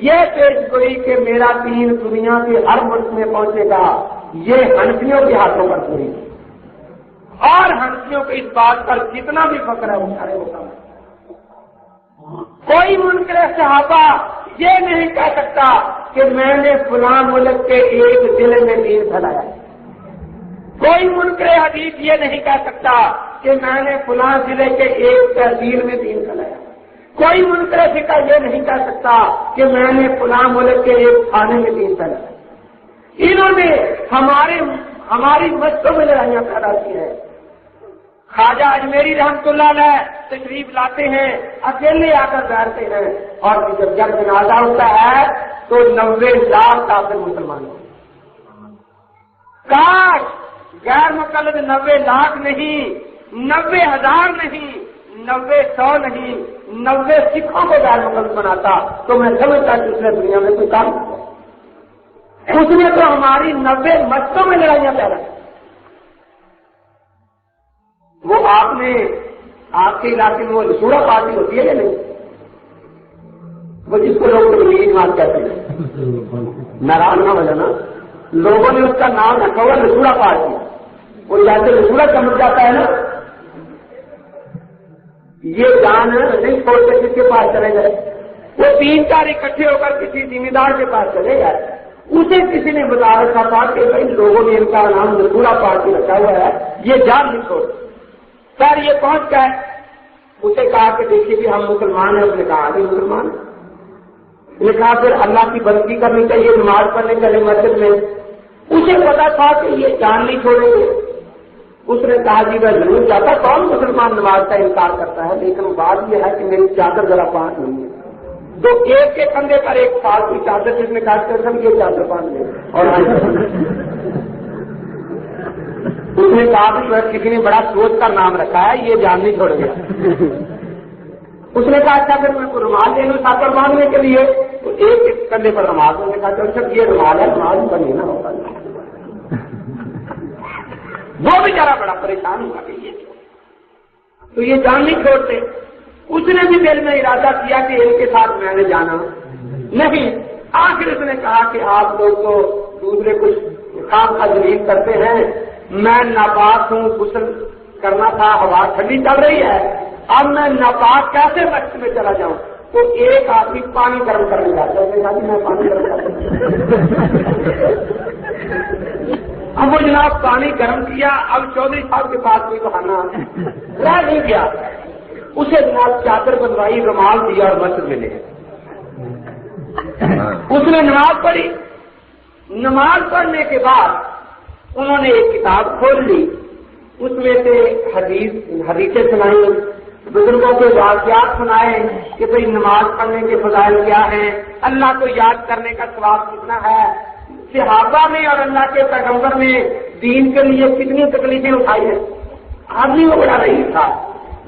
Speaker 3: یہ پیش گوئی کہ میرا دین دنیا کے ہر ملک میں پہنچے گا، یہ حنفیوں کے ہاتھوں پر پوری، اور حنفیوں کو اس بات پر جتنا بھی فخر ہے وہ سارے ہوتا ہے۔ کوئی منکر صحابہ یہ نہیں کہہ سکتا کہ میں نے فلاں ملک کے ایک ضلع میں دین پھیلایا، کوئی منکر حدیث یہ نہیں کہہ سکتا کہ میں نے فلاں ضلع کے ایک تحصیل میں دین پھیلایا، کوئی منکر فقہ یہ نہیں کہہ سکتا کہ میں نے فلاں ملک کے ایک تھانے میں دین پھیلایا۔ انہوں نے ہماری مسجدوں میں لڑائیاں پیدا کی ہیں۔ خواجہ اجمیری رحمۃ اللہ علیہ تشریف لاتے ہیں، اکیلے آ کر بیٹھتے ہیں، اور جب جنازہ ہوتا ہے تو 90 لاکھ کافر مسلمان ہیں۔ کاش غیر مقلد 90 لاکھ نہیں، 90,000 نہیں، 90-100 نہیں 90 سکھوں کو غیر مسلم بناتا تو میں سمجھتا کہ اس نے دنیا میں کوئی کام کیا۔ اس نے تو ہماری 90 مسجدوں میں لڑائیاں پیدا کی۔ وہ آپ کے علاقے میں وہ لسورا پارٹی ہوتی ہے یا نہیں؟ وہ جس کو لوگ ایمان کہتے ہیں، ناراض نہ ہو جانا، لوگوں نے اس کا نام رکھا ہوا لسورا پارٹی۔ وہ جیسے لسورا سمجھ جاتا ہے نا، یہ جان نہیں چھوڑتے کس کے پاس چلے گئے، وہ 3-4 اکٹھے ہو کر کسی ذمہ دار کے پاس چلے گئے، اسے کسی نے بتا رکھا تھا کہ بھائی لوگوں نے ان کا نام لسورا پارٹی رکھا ہوا ہے، یہ جان نہیں چھوڑتے۔ سر یہ پہنچ گئے، اسے کہا کہ دیکھیے کہ ہم مسلمان ہیں، اس نے کہا کہ مسلمان ہیں۔ نے کہا پھر اللہ کی بندگی کرنی چاہیے، نماز پڑھنے چلے مسجد میں۔ اسے پتا تھا کہ یہ جان نہیں چھوڑیں گے، اس نے کہا جی میں ضرور جاتا، کون مسلمان نماز کا انکار کرتا ہے، لیکن بات یہ ہے کہ میری چادر ذرا پاس نہیں ہے۔ تو ایک کے کندھے پر ایک سال کی چادر، جس نے کہا کہ سب یہ چادر پاس نہیں، اور اس نے کہا کہ کسی نے بڑا سوچ کا نام رکھا ہے، یہ جان نہیں چھوڑ گیا۔ اس نے کہا اچھا پھر میں کو رومال دے لوں چادر باندھنے کے لیے، تو ایک کندھے پر رومال، نے کہا چل یہ رومال ہے، رومال پر نہیں نہ ہوگا۔ وہ بیچارہ بڑا پریشان ہوا کہ یہ تو یہ جان نہیں چھوڑتے۔ اس نے بھی دل میں ارادہ کیا کہ ان کے ساتھ میں نے جانا نہیں۔ آخر اس نے کہا کہ آپ لوگ تو دوسرے کچھ کام کا ذلیل کرتے ہیں، میں ناپاک ہوں، غسل کرنا تھا، ہوا ٹھنڈی چل رہی ہے، اب میں ناپاک کیسے وقت میں چلا جاؤں؟ تو ایک آدمی پانی گرم کرنے جاتا ہے، میں پانی گرم کرتا۔ اب وہ جناب پانی گرم کیا، اب چودھری صاحب کے پاس کوئی بہانا رہ نہیں گیا، اسے جناب چادر بنوائی، رومال دیا اور مسجد میں لے گئے۔ اس نے نماز پڑھی، نماز پڑھنے کے بعد انہوں نے ایک کتاب کھول لی، اس میں سے حدیثیں سنائی، بزرگوں کے واقعات سنائے کہ بھئی نماز پڑھنے کے فضائل کیا ہیں، اللہ کو یاد کرنے کا ثواب کتنا ہے، صحابہ نے اور اللہ کے پیغمبر نے دین کے لیے کتنی تکلیفیں اٹھائی ہیں۔ آدمی وہ بڑا رہی تھا،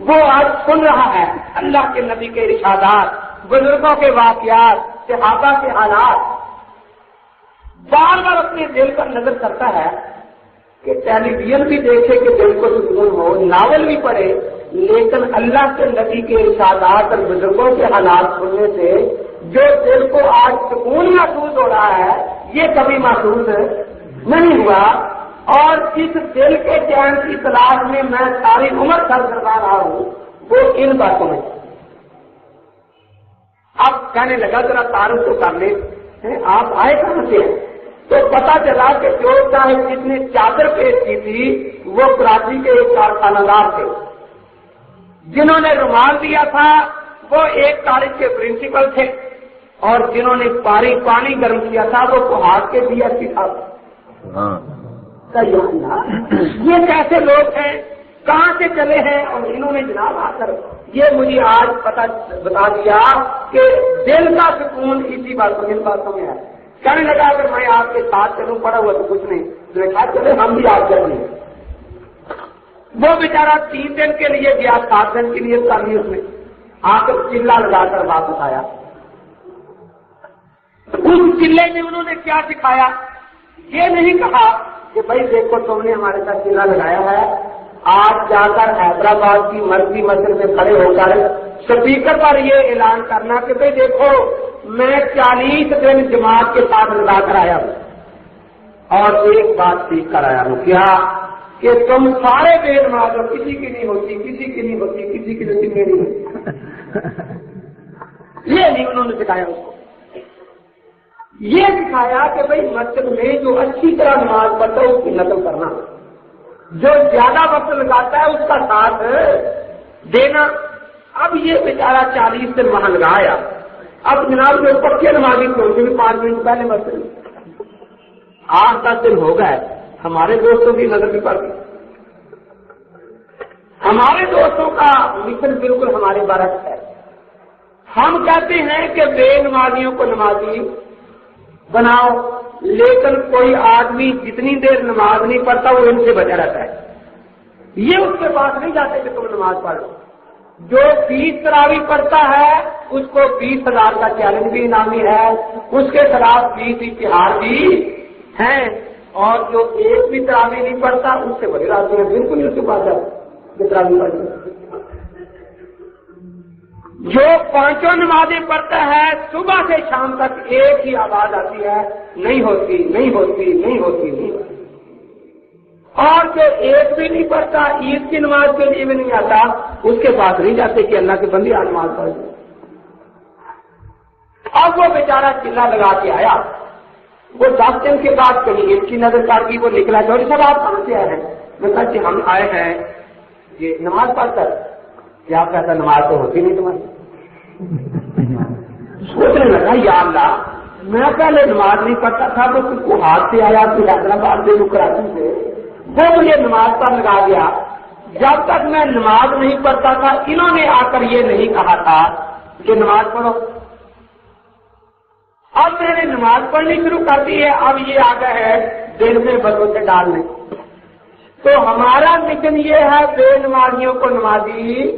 Speaker 3: وہ آج سن رہا ہے اللہ کے نبی کے ارشادات، بزرگوں کے واقعات، صحابہ کے حالات، بار بار اپنے دل پر نظر کرتا ہے کہ ٹیلی ویژن بھی دیکھے کہ دل کو سکون ہو، ناول بھی پڑھے، لیکن اللہ کے نبی کے ارشادات اور بزرگوں کے حالات سننے سے جو دل کو آج سکون محسوس ہو رہا ہے یہ کبھی محسوس نہیں ہوا، اور اس دل کے چین کی تلاش میں میں ساری عمر سر کروا رہا ہوں وہ ان باتوں میں۔ اب کہنے لگا ذرا تعارف تو کر لیں، آپ آئے کہاں سے ہیں؟ تو پتا چلا کہ جو صاحب جس نے چادر پیش کی تھی وہ کراچی کے ایک کارخانہ دار تھے، جنہوں نے رومال دیا تھا وہ ایک کالج کے پرنسپل تھے، اور جنہوں نے پانی گرم کیا تھا وہ کوہاٹ کے DSP تھا۔ یہ کیسے لوگ ہیں، کہاں سے چلے ہیں، اور انہوں نے جناب آ کر یہ مجھے آج پتا بتا دیا کہ دل کا سکون اسی باتوں ان باتوں میں ہے۔ کہنے لگا اگر میں آپ کے ساتھ چلوں، پڑا ہوا تو کچھ نہیں، دیکھا چلے ہم بھی آپ چلیں۔ وہ بیچارہ 3 دن کے لیے گیا، 7 دن کی نیت کر لی اس نے، آ کر چلا لگا کر واپس آیا۔ اس چلے میں انہوں نے کیا سکھایا؟ یہ نہیں کہا کہ بھائی دیکھو تم نے ہمارے ساتھ چلا لگایا ہے، آج جا کر حیدرآباد کی مرضی مسجد میں کھڑے ہو کر اسپیکر پر یہ اعلان کرنا کہ بھائی دیکھو میں 40 دن جماعت کے ساتھ لگا کر آیا ہوں اور ایک بات سیکھ کر آیا ہوں، کیا کہ تم سارے بے نماز ہو، کسی کی نہیں ہوتی، کسی کی نہیں ہوتی، کسی کی نہیں میری ہوتی۔ یہ نہیں انہوں نے سکھایا اس کو، یہ سکھایا کہ بھائی مسجد میں جو اچھی طرح نماز پڑھتا ہے اس کی نقل کرنا، جو زیادہ وقت لگاتا ہے اس کا ساتھ دینا۔ اب یہ بیچارہ 40 دن وہاں لگایا، اب جناب جو پکے نمازی پہنچے بھی 5 منٹ پہلے مسجد 8-10 دن ہو گئے، ہمارے دوستوں کی نظر بھی پڑ گئی۔ ہمارے دوستوں کا مشن بالکل ہمارے برعکس ہے، ہم کہتے ہیں کہ بے نمازیوں کو نمازی بناؤ، لیکن کوئی آدمی جتنی دیر نماز نہیں پڑھتا وہ ان سے بچا رہتا ہے، یہ اس کے پاس نہیں جاتے کہ تم نماز پڑھ لو، جو 20 تراوی پڑھتا ہے اس کو 20,000 کا چیلنج بھی انعامی ہے، اس کے خلاف 20 اشتہار بھی ہیں، اور جو ایک بھی تراوی نہیں پڑھتا اس سے بڑی راضی ہے، بالکل نہیں اس کے پاس ہے تراوی پڑھتا۔ جو 5 نمازیں پڑھتا ہے صبح سے شام تک ایک ہی آواز آتی ہے، نہیں ہوتی نہیں ہوتی نہیں ہوتی نہیں ہوتی، اور جو ایک بھی نہیں پڑھتا عید کی نماز کے لیے بھی نہیں آتا، اس کے پاس نہیں جاتے کہ اللہ کے بندے آج نماز پڑھ لیں۔ اب وہ بیچارہ چلا لگا کے آیا، وہ 10 دن کے بعد کہیں عید کی نظر کر کی، وہ نکلا چوری صاحب آپ کہاں سے آئے ہیں؟ میں کہا کہ ہم آئے ہیں یہ نماز پڑھ کر، کیا آپ کہتا نماز تو ہوتی نہیں تمہاری؟ سوچنے لگا یا اللہ میں پہلے نماز نہیں پڑھتا تھا، وہ تم کو ہاتھ سے آیا تو حیدرآباد سے کراچی سے وہ مجھے نماز پر لگا دیا۔ جب تک میں نماز نہیں پڑھتا تھا انہوں نے آ کر یہ نہیں کہا تھا کہ نماز پڑھو، اب میں نے نماز پڑھنی شروع کر دی ہے، اب یہ آ گئے ہے دل میں بلوچے ڈالنے۔ تو ہمارا مشن یہ ہے بے نمازیوں کو نمازی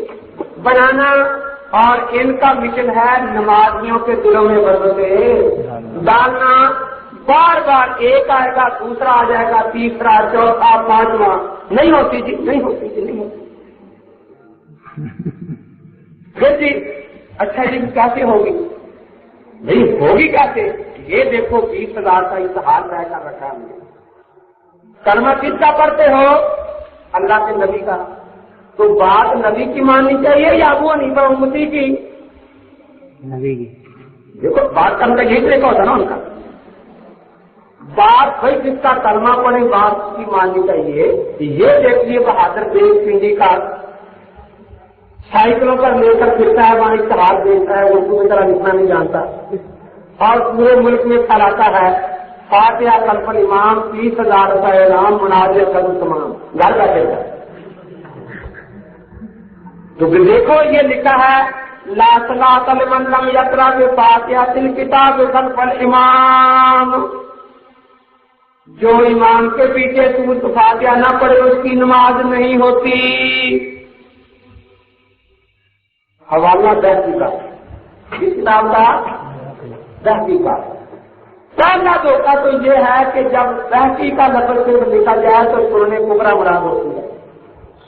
Speaker 3: بنانا، اور ان کا مشن ہے نمازیوں کے دلوں میں بلوچے ڈالنا۔ بار بار ایک آئے گا، دوسرا آ جائے گا، تیسرا، چوتھا، 5واں، نہیں ہوتی جی نہیں ہوتی جی نہیں ہوتی۔ پھر جی اچھا جی کیسے ہوگی؟ نہیں ہوگی کیسے؟ یہ دیکھو 20,000 کا اشتہار طے کر رکھا ہے ہم نے۔ کلمہ کس کا پڑھتے ہو؟ اللہ کے نبی کا۔ تو بات نبی کی ماننی چاہیے یا ابو حنیفہ امتی کی؟ نبی کی۔ دیکھو بات کرنے کا یہی طریقہ ہوتا نا ان کا، بات بھائی جس کا کلمہ پڑھے بات کی ماننی چاہیے۔ یہ دیکھیے بہادر دیو پنڈی کا سائیکلوں پر لے کر پھرتا ہے، وہاں اشتہار دیتا ہے، اردو کی طرح لکھنا نہیں جانتا، اور پورے ملک میں پھیلاتا ہے فاتحہ کلف الامام 30,000 روپئے انعام مناظر قدم تمام گھر کا دیتا ہے۔ تو دیکھو یہ لکھا ہے لا صلاۃ لمن لم یقرأ بفاتحۃ الکتاب خلف الامام، جو امام کے پیچھے سورۃ فاتحہ نہ پڑھے اس کی نماز نہیں ہوتی۔ حوالہ دہشتی کا، اس کتاب کا دہشتی کا۔ پہلا دھوکہ تو یہ ہے کہ جب دہشتی کا لفظ صرف لکھا جائے تو سننے کبرا مراد ہوتی ہے۔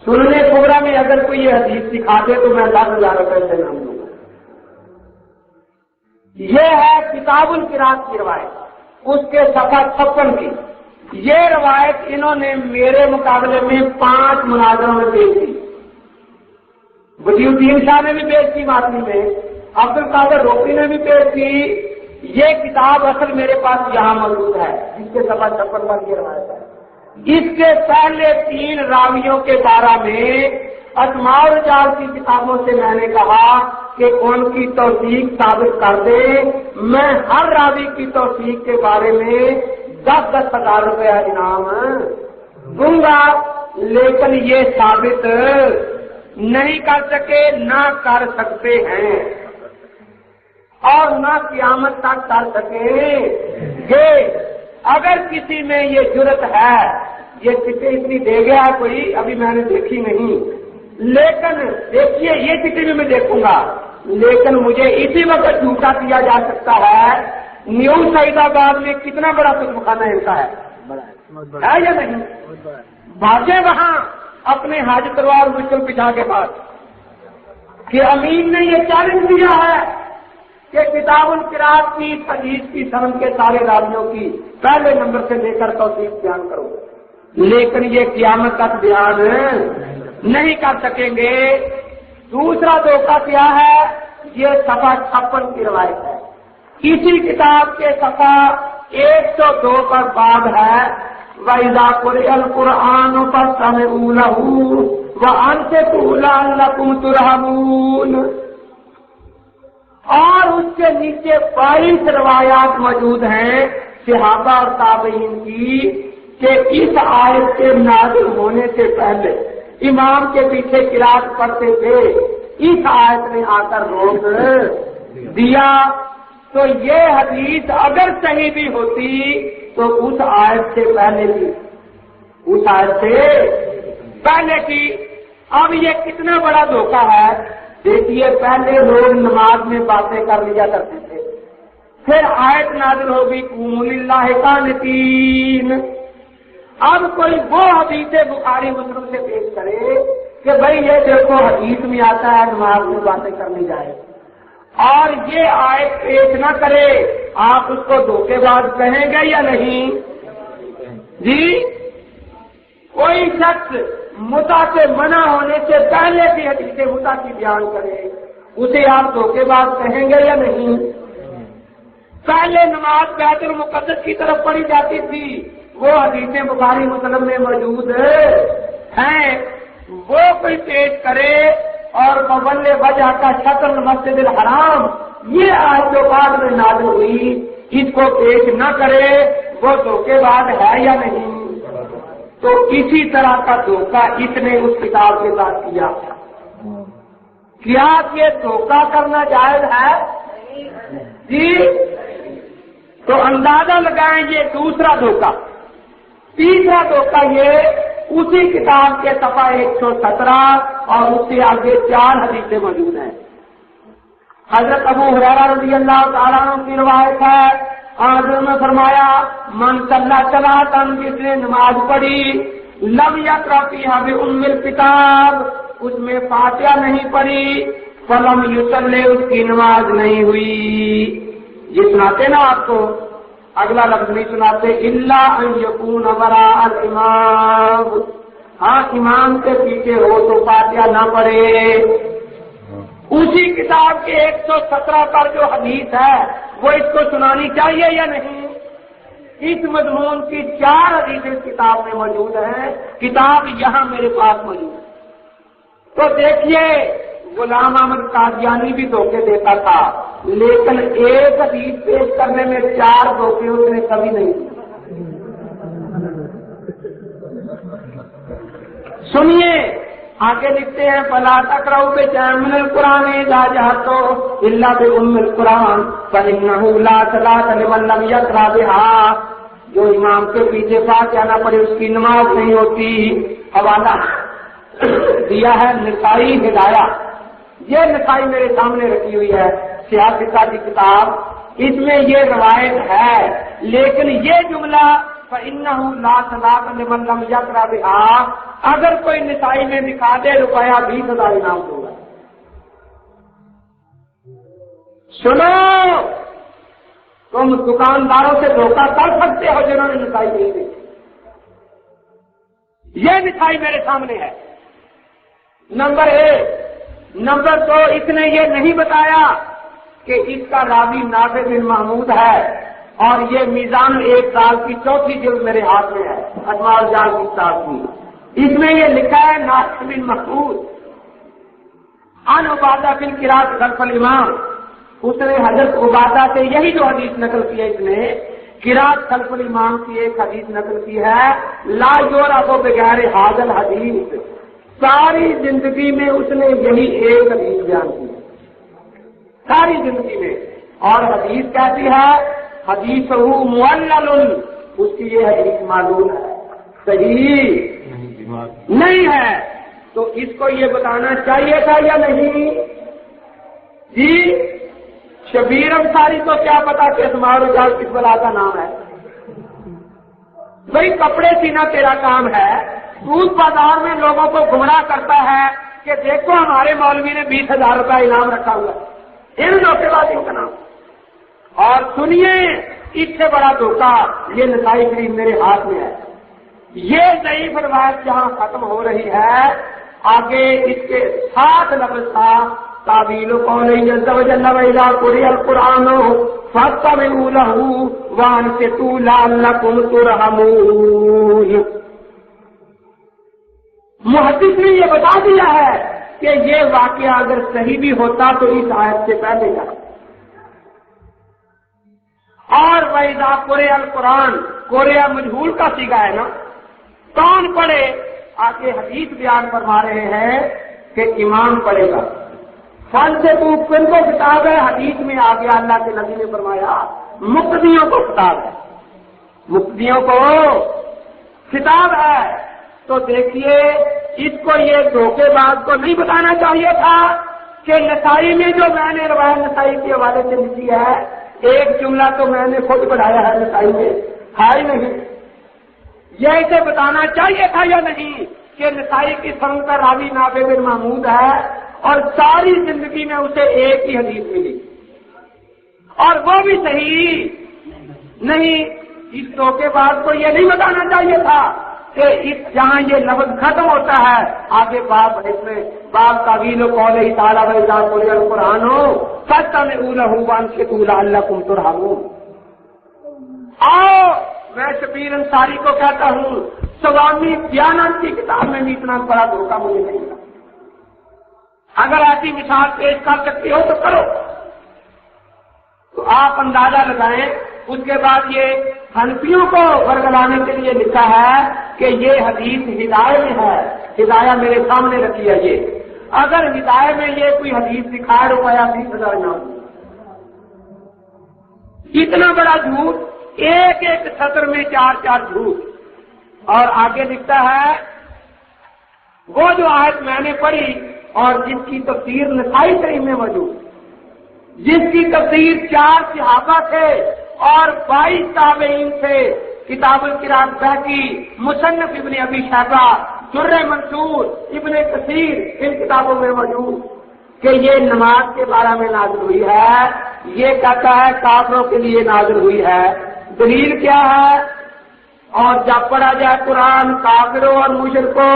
Speaker 3: سننے کبرا میں اگر کوئی یہ حدیث سکھا دے تو میں 10,000 روپئے سے نام دوں گا۔ یہ ہے کتاب القراءت کی روایت، اس کے صفحہ 56 کی۔ یہ روایت انہوں نے میرے مقابلے میں 5 مناظروں میں پیش کی۔ بدی الدین شاہ نے بھی پیش کی ماتمی میں، عبد القادر روپی نے بھی پیش کی۔ یہ کتاب اصل میرے پاس یہاں موجود ہے، جس کے صفحہ 56 پر یہ روایت ہے۔ اس کے پہلے 3 راویوں کے بارے میں اسماء الرجال کی کتابوں سے میں نے کہا کہ ان کی توثیق ثابت کر دے، میں ہر راوی کی توثیق کے بارے میں 10,000 روپیہ انعام دوں گا، لیکن یہ ثابت نہیں کر سکے، نہ کر سکتے ہیں، اور نہ قیامت تک کر سکیں گے۔ اگر کسی میں یہ جرت ہے، یہ چٹھی اتنی دے گیا کوئی ابھی میں نے دیکھی نہیں، لیکن دیکھیے یہ چٹھی بھی میں دیکھوں گا، لیکن مجھے اسی وقت جھوٹا کیا جا سکتا ہے۔ نیو سعید آباد میں کتنا بڑا کتب خانہ کا ہے یا نہیں؟ بھاگے وہاں اپنے حاج تلوار مشکل پٹھا کے پاس کہ امین نے یہ چیلنج دیا ہے کہ کتاب القراءت کی حدیث کی سند کے سارے راویوں کی پہلے نمبر سے لے کر توثیق بیان کرو، لیکن یہ قیامت تک بیان نہیں کر سکیں گے۔ دوسرا دھوکہ کیا ہے؟ یہ صفحہ 56 کی روایت ہے، اسی کتاب کے صفحہ 102 پر باب ہے وَإِذَا قُرِئَ الْقُرْآنُ فَاسْتَمِعُوا لَهُ وَأَنصِتُوا لَعَلَّكُمْ تُرْحَمُونَ، اور اس کے نیچے 22 روایات موجود ہیں صحابہ اور تابعین کی کہ اس آیت کے نازل ہونے سے پہلے امام کے پیچھے قرات پڑھتے تھے، اس آیت نے آ کر روک دیا۔ تو یہ حدیث اگر صحیح بھی ہوتی تو اس آیت سے پہلے کی، اس آیت سے پہلے کی، اب یہ کتنا بڑا دھوکہ ہے. دیکھیے پہلے لوگ نماز میں باتیں کر لیا کرتے تھے، پھر آیت نازل ہوگی قوموا للہ قانتین. اب کوئی وہ حدیث بخاری مسلم سے پیش کرے کہ بھائی یہ دیکھو حدیث میں آتا ہے نماز میں باتیں کرنی جائے، اور یہ آیت پیش نہ کرے، آپ اس کو دھوکے باز کہیں گے یا نہیں؟ جی کوئی شخص متع سے منع ہونے سے پہلے بھی حدیث متع کی بیان کرے، اسے آپ دھوکے باز کہیں گے یا نہیں؟ پہلے نماز بیت المقدس کی طرف پڑھی جاتی تھی، وہ حدیثیں بخاری مسلم میں موجود ہیں، وہ کوئی پیش کرے اور مبل وجہ کا شطر مسجد الحرام، یہ آیت جو بعد میں نازل ہوئی، اس کو پیش نہ کرے، وہ دھوکے باز ہے یا نہیں؟ تو اسی طرح کا دھوکہ اس نے اس کتاب کے ساتھ کیا. کیا یہ دھوکہ کرنا جائز ہے؟ جی تو اندازہ لگائیں یہ دوسرا دھوکہ. تیسرا دھوکہ یہ اسی کتاب کے صفحہ 117 اور اس سے آگے 4 حدیثیں موجود ہیں. حضرت ابو ہریرہ رضی اللہ تعالیٰ عنہ کی روایت ہے، حضرت نے فرمایا من صلی صلاۃ، جس نے نماز پڑھی، لم یقرأ فیہا بأم الکتاب، اس میں فاتحہ نہیں پڑھی، فلم یصلی، اس کی نماز نہیں ہوئی. یہ سناتے نا آپ کو، اگلا لفظ نہیں سناتے، الا ان یکون وراء الامام، ہاں امام کے پیچھے ہو تو فاتحہ نہ پڑھے. اسی کتاب کے 117 پر جو حدیث ہے وہ اس کو سنانی چاہیے یا نہیں؟ اس مضمون کی 4 حدیثیں اس کتاب میں موجود ہیں، کتاب یہاں میرے پاس موجود ہے. تو دیکھیے غلام احمد قادیانی بھی دھوکے دیتا تھا، لیکن ایک حدیث پیش کرنے میں 4 دھوکے اس نے کبھی نہیں دیے. سنیے آگے لکھتے ہیں فلا تقرؤوا بشيء من القرآن اذا جهرتم الا بأم القرآن فإنه لا صلاة لمن لم يقرأ بها. جو امام کے پیچھے فاتحہ نہ پڑھے اس کی نماز نہیں ہوتی. حوالہ دیا ہے نسائی ہدایہ، یہ نسائی میرے سامنے رکھی ہوئی ہے، سیاست کی کتاب، اس میں یہ روایت ہے، لیکن یہ جملہ فَإِنَّهُ لَا صَلَاةَ لِمَن لَّمْ يَقْرَأْ بِهَا اگر کوئی نسائی میں دکھا دے روپیہ 20,000 انعام ہوگا. سنو، تم دکانداروں سے دھوکہ کر سکتے ہو جنہوں نے نسائی نہیں دی. یہ نسائی میرے سامنے ہے، نمبر 1. نمبر 2، اس نے یہ نہیں بتایا کہ اس کا راوی نافع بن محمود ہے، اور یہ میزان 1 سال کی 4تھی جلد میرے ہاتھ میں ہے، اسماء الرجال کی کتاب کی. اس میں یہ لکھا ہے نافع بن محمود عن عبادہ بن قراءۃ خلف الامام. اس نے حضرت عبادہ سے یہی جو حدیث نقل کی ہے، اس نے قراءۃ خلف الامام کی ایک حدیث نقل کی ہے، لا یعرف بغیر ھذا الحدیث. ساری زندگی میں اس نے یہی ایک حدیث بیان کی، ساری زندگی میں. اور حدیث کیسی ہے؟ حدیث معلل، اس کی یہ حدیث معلول ہے، صحیح نہیں ہے. تو اس کو یہ بتانا چاہیے تھا یا نہیں؟ جی شبیر انصاری کو کیا پتا کہ اسماء الرجال کس بلا کا نام ہے؟ بھائی کپڑے سینا تیرا کام ہے، سود بازار میں لوگوں کو گمراہ کرتا ہے کہ دیکھو ہمارے مولوی نے 20,000 روپے انعام رکھا ہوا ہے، ان دھوکے بازیوں کا نام. اور سنیے اس سے بڑا دھوکہ یہ نسائی شریف میرے ہاتھ میں ہے. یہ ضعیف روایت جہاں ختم ہو رہی ہے، آگے اس کے 7 لفظ تھا تعویل قوله عز وجل وإذا قرئ القرآن فاستمعوا له وأنصتوا لعلكم ترحمون. محدث نے یہ بتا دیا ہے کہ یہ واقعہ اگر صحیح بھی ہوتا تو اس آیت سے پہلے کا. اور وَإِذَا قُرِئَ الْقُرْآنُ، قُرِئَ مجہول کا صیغہ ہے نا، کون پڑھے؟ آگے حدیث بیان فرما رہے ہیں کہ امام پڑھے گا. فن سے تو کن کو خطاب ہے؟ حدیث میں آ گیا، اللہ کے نبی نے فرمایا مقتدیوں کو خطاب ہے، مقتدیوں کو خطاب ہے. تو دیکھیے اس کو یہ دھوکے باز کو نہیں بتانا چاہیے تھا کہ نسائی میں جو میں نے روایت نسائی کے حوالے سے لکھی ہے ایک جملہ تو میں نے خود بڑھایا ہے نسائی میں ہے ہی نہیں. یہ اسے بتانا چاہیے تھا یا نہیں کہ نسائی کی سنگ کا راوی نافع بن محمود ہے اور ساری زندگی میں اسے ایک ہی حدیث ملی اور وہ بھی صحیح نہیں. اس دھوکے باز کو یہ نہیں بتانا چاہیے تھا کہ جہاں یہ لفظ ختم ہوتا ہے آگے باب اس میں باب تعویل قول تعالی و اذا قرئ القرآن فاستمعوا له وانصتوا لعلكم ترحمون. آؤ میں شبیر انصاری کو کہتا ہوں سوامی دیانت کی کتاب میں بھی اتنا بڑا دھوکہ مجھے نہیں ملا. اگر ایسی مثال پیش کر سکتے ہو تو کرو. تو آپ اندازہ لگائیں. اس کے بعد یہ حنفیوں کو ورگلانے کے لیے لکھا ہے کہ یہ حدیث ہدایہ میں ہے. ہدایہ میرے سامنے رکھی ہے. یہ اگر ہدایہ میں یہ کوئی حدیث دکھائے روپیہ 20,000 انعام. اتنا بڑا جھوٹ ایک ایک سطر میں 4 جھوٹ. اور آگے لکھتا ہے وہ جو آیت میں نے پڑھی اور جس کی تفسیر نسائی شریف میں موجود جس کی تفسیر 4 صحابہ تھے اور 22 تابعین تھے کتاب القراءۃ بہقی مصنف ابن ابی شیبہ در منصور ابن کثیر ان کتابوں میں موجود کہ یہ نماز کے بارے میں نازل ہوئی ہے. یہ کہتا ہے کافروں کے لیے نازل ہوئی ہے. دلیل کیا ہے؟ اور جب پڑھا جائے قرآن کافروں اور مشرکوں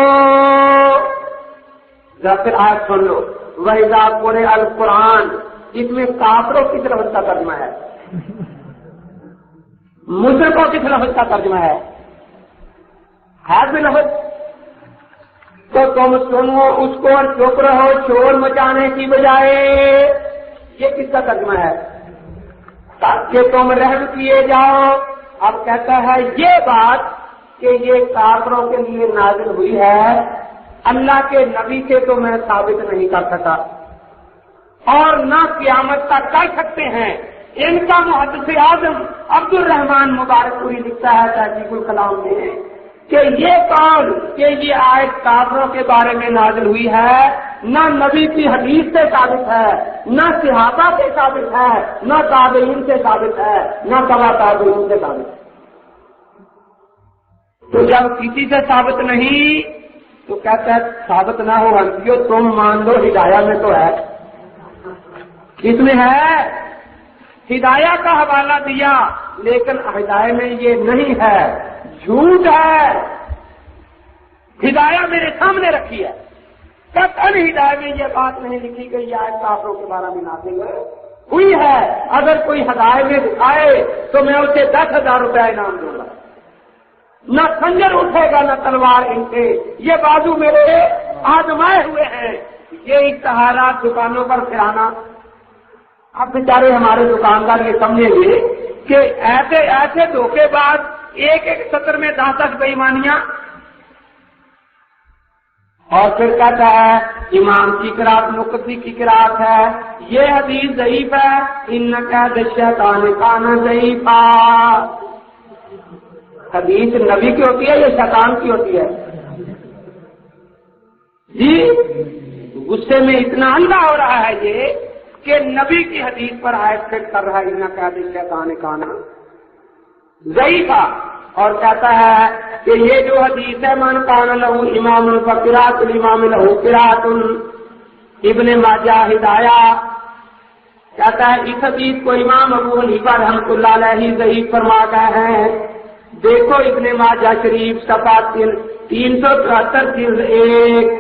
Speaker 3: جب پھر آیت سن لو وَإِذَا قُرِئَ الْقُرْآنُ اس میں کافروں کی لفظ کا ترجمہ ہے مشرکوں کس لفظ کا ترجمہ ہے بھی لفظ. تو تم سنو اس کو اور چپ رہو شور مچانے کی بجائے. یہ کس کا ترجمہ ہے؟ تاکہ تم رحم کیے جاؤ. اب کہتا ہے یہ بات کہ یہ کافروں کے لیے نازل ہوئی ہے اللہ کے نبی سے تو میں ثابت نہیں کر سکا اور نہ قیامت تک کر سکتے ہیں. ان کا محدث اعظم عبد الرحمان مبارک پوری لکھتا ہے تحقیق الکلام میں کہ یہ قول کہ یہ آیت کافروں کے بارے میں نازل ہوئی ہے نہ نبی کی حدیث سے ثابت ہے نہ صحابہ سے ثابت ہے نہ تابعین سے ثابت ہے نہ تبع تابعین سے ثابت ہے. تو جب کسی سے ثابت نہیں تو کہتا ہے ثابت نہ ہو حنفیوں تم مان لو ہدایہ میں تو ہے. کس میں ہے؟ ہدایہ کا حوالہ دیا لیکن ہدایہ میں یہ نہیں ہے جھوٹ ہے. ہدایہ میرے سامنے رکھی ہے قطعاً ہدایہ میں یہ بات نہیں لکھی گئی ہے کافروں کے بارے میں نازل ہوئی ہے. اگر کوئی ہدایہ میں دکھائے تو میں اسے 10,000 روپے انعام دوں گا. نہ خنجر اٹھے گا نہ تلوار ان سے. یہ بازو میرے آزمائے ہوئے ہیں. یہ اشتہارات دکانوں پر پھرانا اب بیچارے ہمارے دکاندار یہ سمجھیں گے کہ ایسے دھوکے بعد ایک ایک سطر میں 10 بے ایمانیاں. اور پھر کہتا ہے امام کی قرات مقتدی کی قرات ہے یہ حدیث ضعیف ہے. انکا الشیطان کان ضعیفا. حدیث نبی کی ہوتی ہے یا شیطان کی ہوتی ہے؟ جی غصے میں اتنا اندھا ہو رہا ہے یہ کہ نبی کی حدیث پر آیت فٹ کر رہا ہے انکا الشیطان کان ضعیفا. اور کہتا ہے کہ یہ جو حدیث ہے من کان لہ امام فقرات الامام لہ قرات ابن ماجہ ہدایہ کہتا ہے اس حدیث کو امام ابو حنیفہ رحمۃ اللہ علیہ ضعیف فرما گئے ہیں. دیکھو ابن ماجہ شریف صفحہ 373 جلد 1.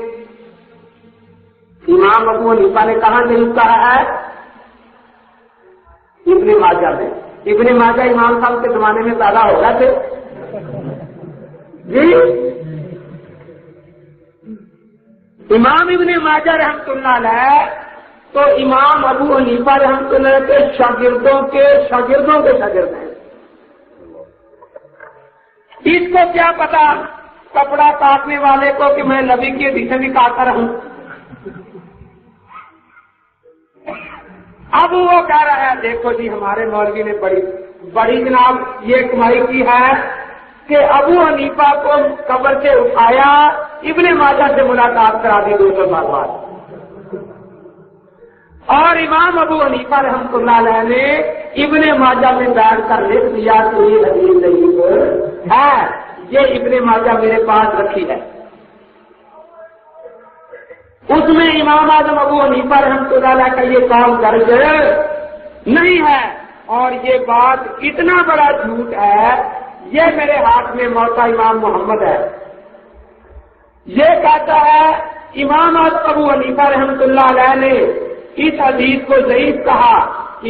Speaker 3: امام ابو حنیفہ نے کہاں ضعیف کہا ہے؟ ابن ماجہ میں. ابن ماجہ امام صاحب کے زمانے میں پیدا ہو گئے تھے جی. امام ابن ماجہ رحمۃ اللہ علیہ تو امام ابو حنیفہ رحمۃ اللہ کے شاگردوں کے شاگرد ہیں. اس کو کیا پتا کپڑا کاٹنے والے کو کہ میں نبی کی حدیثیں بھی کاٹتا رہوں. اب وہ کہہ رہا ہے دیکھو جی ہمارے مولوی نے بڑی جناب یہ کمائی کی ہے کہ ابو حنیفہ کو قبر سے اٹھایا ابن ماجہ سے ملاقات کرا دی 200 سال بعد. اور امام ابو حنیفہ رحمۃ اللہ علیہ نے ابن ماجہ میں بیان کر لکھ دیا کہ یہ حدیث ضعیف ہے، یہ ابن ماجہ میرے پاس رکھی ہے. اس میں امام اعظم ابو حنیفہ رحمۃ اللہ علیہ کا یہ قول درج نہیں ہے. اور یہ بات اتنا بڑا جھوٹ ہے، یہ میرے ہاتھ میں موتا امام محمد ہے. یہ کہتا ہے امام اعظم ابو حنیفہ رحمۃ اللہ علیہ نے اس حدیث کو ضعیف کہا.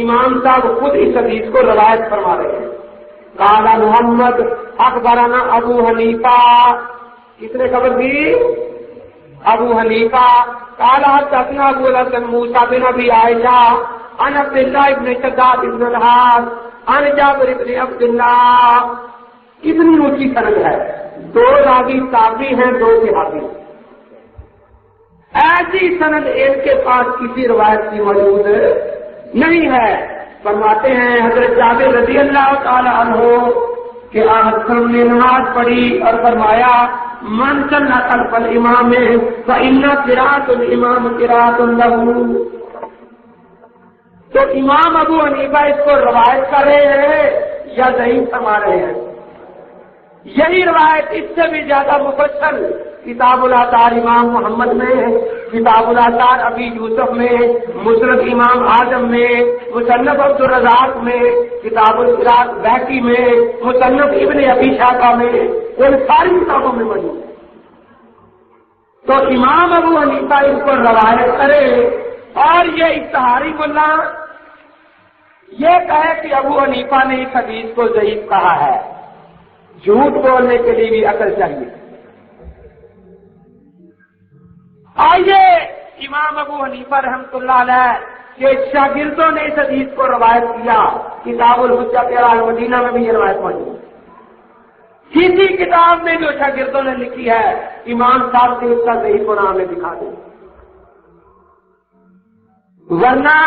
Speaker 3: امام صاحب خود اس حدیث کو روایت فرما رہے ہیں. قال محمد اخبرنا ابو حنیفہ، کس نے خبر دی؟ ابو حنیفہ. قال حدثنا ابو الحسن موسیٰ بن ابی عائشہ عن عبد اللہ ابن شداد ابن الحارث عن جابر ابن عبد اللہ. کتنی اونچی سند ہے، 2 راوی تابعی ہیں، 2 صحابی. ایسی سند ان کے پاس کسی روایت کی موجود نہیں ہے. فرماتے ہیں حضرت جابر رضی اللہ تعالی عنہ کہ آپ نے نماز پڑھی اور فرمایا من صلی خلف الامام فإن قراءة الامام قراءة له. تو امام ابو حنیفہ اس کو روایت کر رہے ہیں یا ضعیف فرما رہے ہیں؟ یہی روایت اس سے بھی زیادہ مفصل کتاب الآثار امام محمد میں، کتاب الآثار ابی یوسف میں، مسند امام اعظم میں، مصنف عبد الرزاق میں، کتاب القراءت بہقی میں، مصنف ابن ابی شیبہ میں، ان ساری کتابوں میں موجود ہے. تو امام ابو حنیفہ اس کو روایت کرے اور یہ اشتہاری ملا یہ کہے کہ ابو حنیفہ نے اس حدیث کو ضعیف کہا ہے. جھوٹ بولنے کے لیے بھی عقل چاہیے. آئیے امام ابو حنیفہ رحمۃ اللہ علیہ کے شاگردوں نے اس حدیث کو روایت کیا. کتاب الحجہ المدینہ میں بھی یہ روایت موجود ہے. کسی کتاب میں جو شاگردوں نے لکھی ہے امام صاحب سے اس کا صحیح ہونا ہمیں دکھا دیں. ورنہ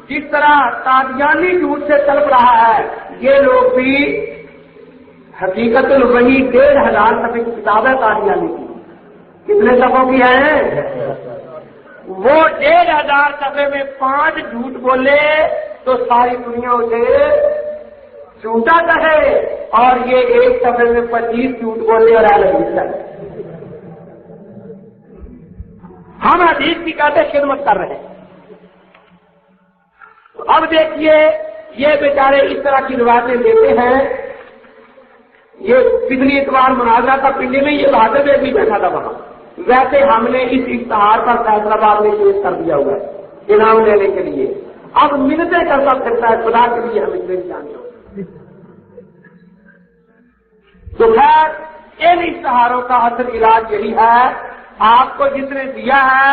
Speaker 3: جس طرح قادیانی جھوٹ سے تڑپ رہا ہے یہ لوگ بھی حقیقت الوحی 1500 صفحے کی کتاب ہے قادیانی کی. کتنے صفحوں کی ہیں؟ وہ 1500 صفحے میں 5 جھوٹ بولے تو ساری دنیا اسے جھوٹا کہے، اور یہ 1 صفحے میں 25 جھوٹ بولے اور حدیث ہے. ہم حدیث کی کہتے خدمت کر رہے ہیں. اب دیکھیے یہ بیچارے اس طرح کی روایتیں دیتے ہیں. یہ پچھلی اتوار مناظرہ تھا پنڈی میں، یہ بہادر میں بھی بیٹھا تھا وہاں. ویسے ہم نے اس اشتہار پر فیصلہ باد میں پیش کر دیا ہوا ہے انعام لینے کے لیے. اب منتیں کرتا پھرتا ہے خدا کے لیے ہم اتنے جانتے ہو. تو خیر ان اشتہاروں کا اصل علاج یہی ہے، آپ کو جس نے دیا ہے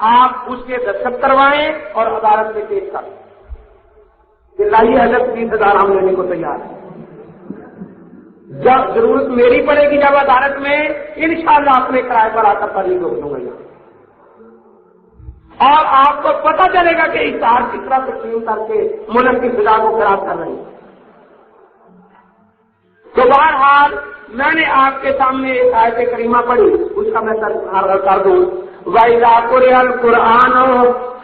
Speaker 3: آپ اس کے دستخط کروائیں اور عدالت میں پیش کریں. اللہ حضرت 20,000 ہم لینے کو تیار ہے. جب ضرورت میری پڑے گی جب عدالت میں انشاءاللہ اپنے کرائے پر آ کر پڑھی روک دوں گا. اور آپ کو پتہ چلے گا کہ اشتہار کس طرح تقسیم کر کے ملک کی فضا کو خراب کر رہے ہیں. تو بہرحال میں نے آپ کے سامنے ایک آیت کریمہ پڑھی، اس کا میں کر دوں. وَإِذَا قُرِئَ الْقُرْآنُ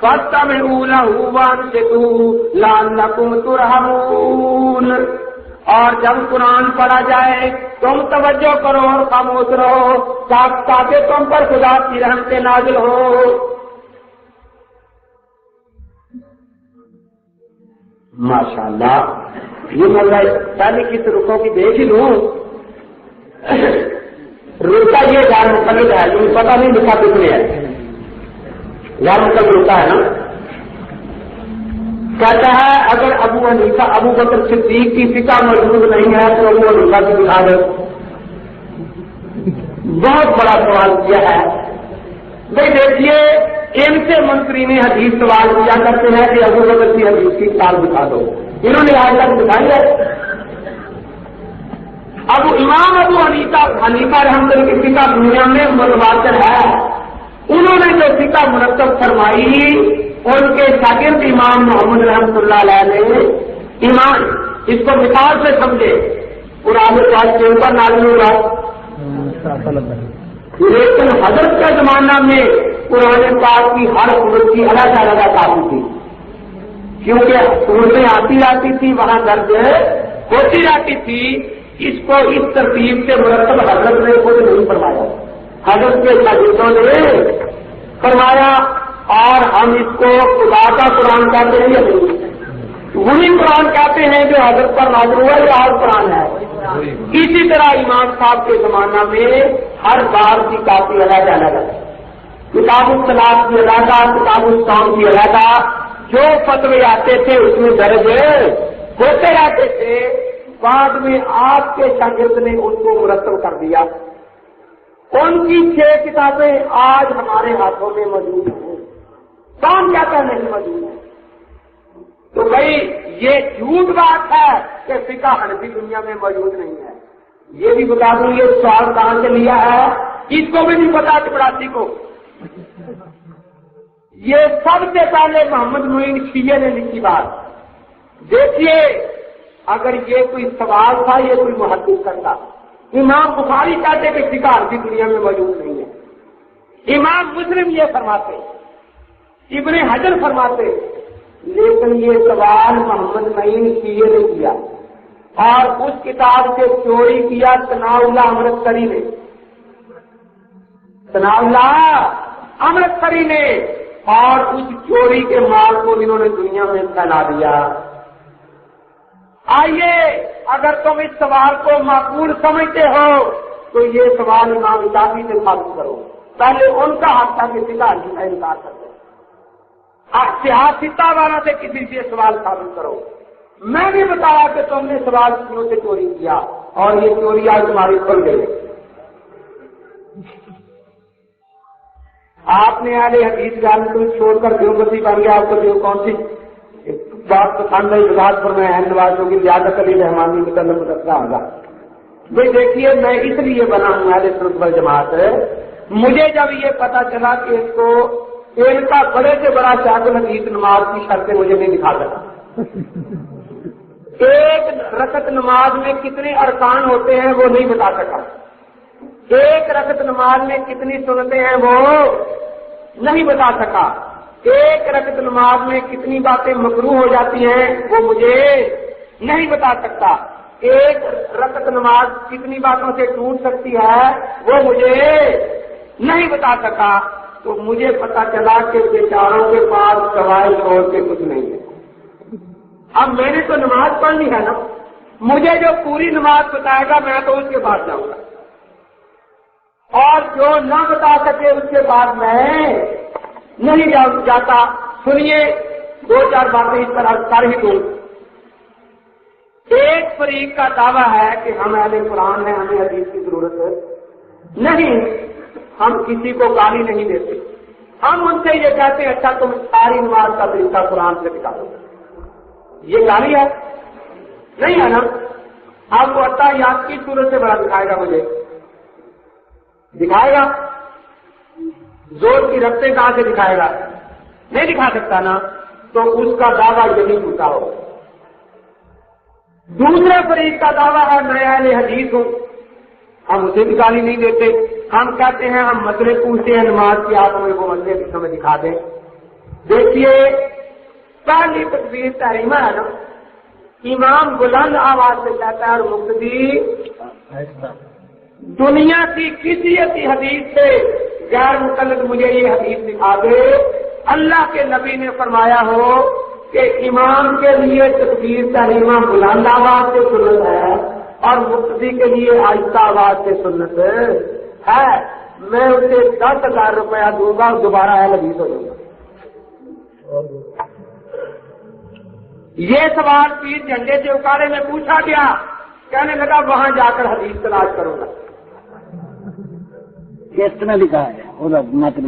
Speaker 3: فَاسْتَمِعُوا لَهُ وَأَنصِتُوا لَعَلَّكُمْ تُرْحَمُونَ. اور جب قرآن پڑھا جائے تم توجہ کرو اور خاموش رہو تاکہ تم پر خدا کی رحمتیں نازل ہو. ماشاءاللہ یہ مولا پہلے کس رکوں کی دیکھ ہی لوں. روتا یہ غیر مقلد ہے، یہ پتہ نہیں لکھا کتنے ہے. غیر مقلد روتا ہے نا. کہتا ہے اگر ابو حنیفہ ابو بکر صدیق کی فقہ موجود نہیں ہے تو ابو حنیفہ کی دکھا دو. بہت بڑا سوال کیا ہے. بھائی دیکھیے ان سے منکرین حدیث سوال کیا کرتے ہیں کہ ابو بکر کی حدیث کی کتاب دکھا دو. انہوں نے آج تک دکھائی ہے. امام ابو حنیفہ رحمۃ اللہ کی فقہ دنیا میں متواتر ہے. انہوں نے جو فقہ مرتب فرمائی ان کے شاگرد امام محمد رحمۃ اللہ علیہ نے ایمان اس کو مثال سے سمجھے. قرآن پاک کے اوپر نازل ہوا لیکن حضرت کے زمانہ میں قرآن پاک کی ہر صورت کی الگ الگ کافی تھی، کیونکہ صورتیں آتی جاتی تھی، وہاں درج ہوتی جاتی تھی. اس کو اس ترتیب سے مرتب حضرت نے خود نہیں فرمایا، حضرت کے شاگردوں نے فرمایا، اور ہم اس کو خدا کا قرآن کہتے ہیں یا نہیں؟ وہی قرآن کہتے ہیں جو حضرت پر نازل ہوا یا اور قرآن ہے. اسی طرح امام صاحب کے زمانہ میں ہر بار کی کافی الگ الگ ہے، کتاب الصلاۃ کی علیحدہ، کتاب الصوم کی علیحدہ. جو فتوے آتے تھے اس میں درج ہوتے رہتے تھے. بعد میں آپ کے شاگرد نے ان کو مرتب کر دیا. ان کی 6 کتابیں آج ہمارے ہاتھوں میں موجود ہیں. کون کہتا نہیں موجود ہے؟ تو بھائی یہ جھوٹ بات ہے کہ فقہ حنفی دنیا میں موجود نہیں ہے. یہ بھی بتا دوں یہ سوال کہاں سے لیا ہے، اس کو بھی نہیں پتا چپڑاسی کو. یہ سب سے پہلے محمد معین شیعہ نے لکھی بات. دیکھیے اگر یہ کوئی سوال تھا، یہ کوئی محدث کرتا. امام بخاری کہتے کہ فقہ حنفی دنیا میں موجود نہیں ہے، امام مسلم یہ فرماتے، ابن حجر فرماتے. لیکن یہ سوال محمد معین شیعہ نے کیا اور اس کتاب سے چوری کیا ثناء اللہ امرتسری نے. ثناء اللہ امرتسری نے، اور اس چوری کے مال کو انہوں نے دنیا میں پھیلا دیا. آئیے اگر تم اس سوال کو معقول سمجھتے ہو تو یہ سوال امام شافعی سے ثابت کرو. پہلے ان کا حق تھا کہ فقہ حنفی کا انکار کرتے. سیاستہ والا سے کسی سے سوال ثابت کرو. میں نے بتایا کہ تم نے سوال کیوں سے چوری کیا اور یہ چوری آج تمہاری کھل گئی. آپ نے اہل حدیث جان کو چھوڑ کر دیوبندی بن گیا. آپ کو دیو کون سی بات پسند ہے؟ گجرات پر میں اہم نواز ہوگی زیادہ علی رحمانی متعلق متفقہ ہوگا. بھائی دیکھیے میں اس لیے بنا ہوں اہل سنت والجماعت. مجھے جب یہ پتا چلا کہ اس کو ان کا بڑے سے بڑا شاہد الحدیث نماز کی شرطیں مجھے نہیں دکھا سکا. ایک رکعت نماز میں کتنے ارکان ہوتے ہیں وہ نہیں بتا سکا. ایک رکعت نماز میں کتنی سنتیں ہیں وہ نہیں بتا سکا. ایک رکعت نماز میں کتنی باتیں مکروہ ہو جاتی ہیں وہ مجھے نہیں بتا سکتا. ایک رکعت نماز کتنی باتوں سے ٹوٹ سکتی ہے وہ مجھے نہیں بتا سکا. تو مجھے پتا چلا کہ بیچاروں کے پاس سوائے چھوڑ کے کچھ نہیں ہے. اب میں نے تو نماز پڑھنی ہے نا، مجھے جو پوری نماز بتائے گا میں تو اس کے بعد جاؤں گا، اور جو نہ بتا سکے اس کے بعد میں نہیں جاتا. سنیے 2-4 باتیں اس طرح کر ہی دوں. ایک فریق کا دعویٰ ہے کہ ہم اہل قرآن ہیں، ہمیں حدیث کی ضرورت نہیں، ہم کسی کو گالی نہیں دیتے. ہم ان سے یہ کہتے ہیں اچھا تم ساری نماز کا طریقہ قرآن سے نکالو. یہ گالی ہے؟ نہیں ہے نا. آپ کو اتحیات کی صورت سے بڑا دکھائے گا، مجھے دکھائے گا. زور کی رفتیں کہاں سے دکھائے گا؟ نہیں دکھا سکتا نا. تو اس کا دعویٰ یہی جھوٹا ہو. دوسرے فریق کا دعویٰ ہے میں اہل حدیث ہوں، ہم اسے بھی گالی نہیں دیتے. ہم کہتے ہیں ہم مسئلے پوچھتے ہیں نماز کی، آپ ہمیں وہ مسئلے بھی ہمیں دکھا دیں. دیکھیے پہلی تکبیر تحریمہ ہے نا، امام بلند آواز سے کہتا ہے اور مقتدی دنیا کی کسی ایسی حدیث سے غیر مقلد مجھے یہ حدیث دکھا دے اللہ کے نبی نے فرمایا ہو کہ امام کے لیے تکبیر تحریمہ بلند آواز سے سنت ہے اور مقتدی کے لیے آہستہ آواز سے سنت ہے. میں اسے 10,000 روپیہ دوں گا اور دوبارہ حدیث ہو جاؤں گا. یہ سوال 30 جھنڈے سے اکاڑے میں پوچھا گیا. کہنے لگا وہاں جا کر حدیث تلاش کروں گا.
Speaker 4: کس نے لکھا ہے؟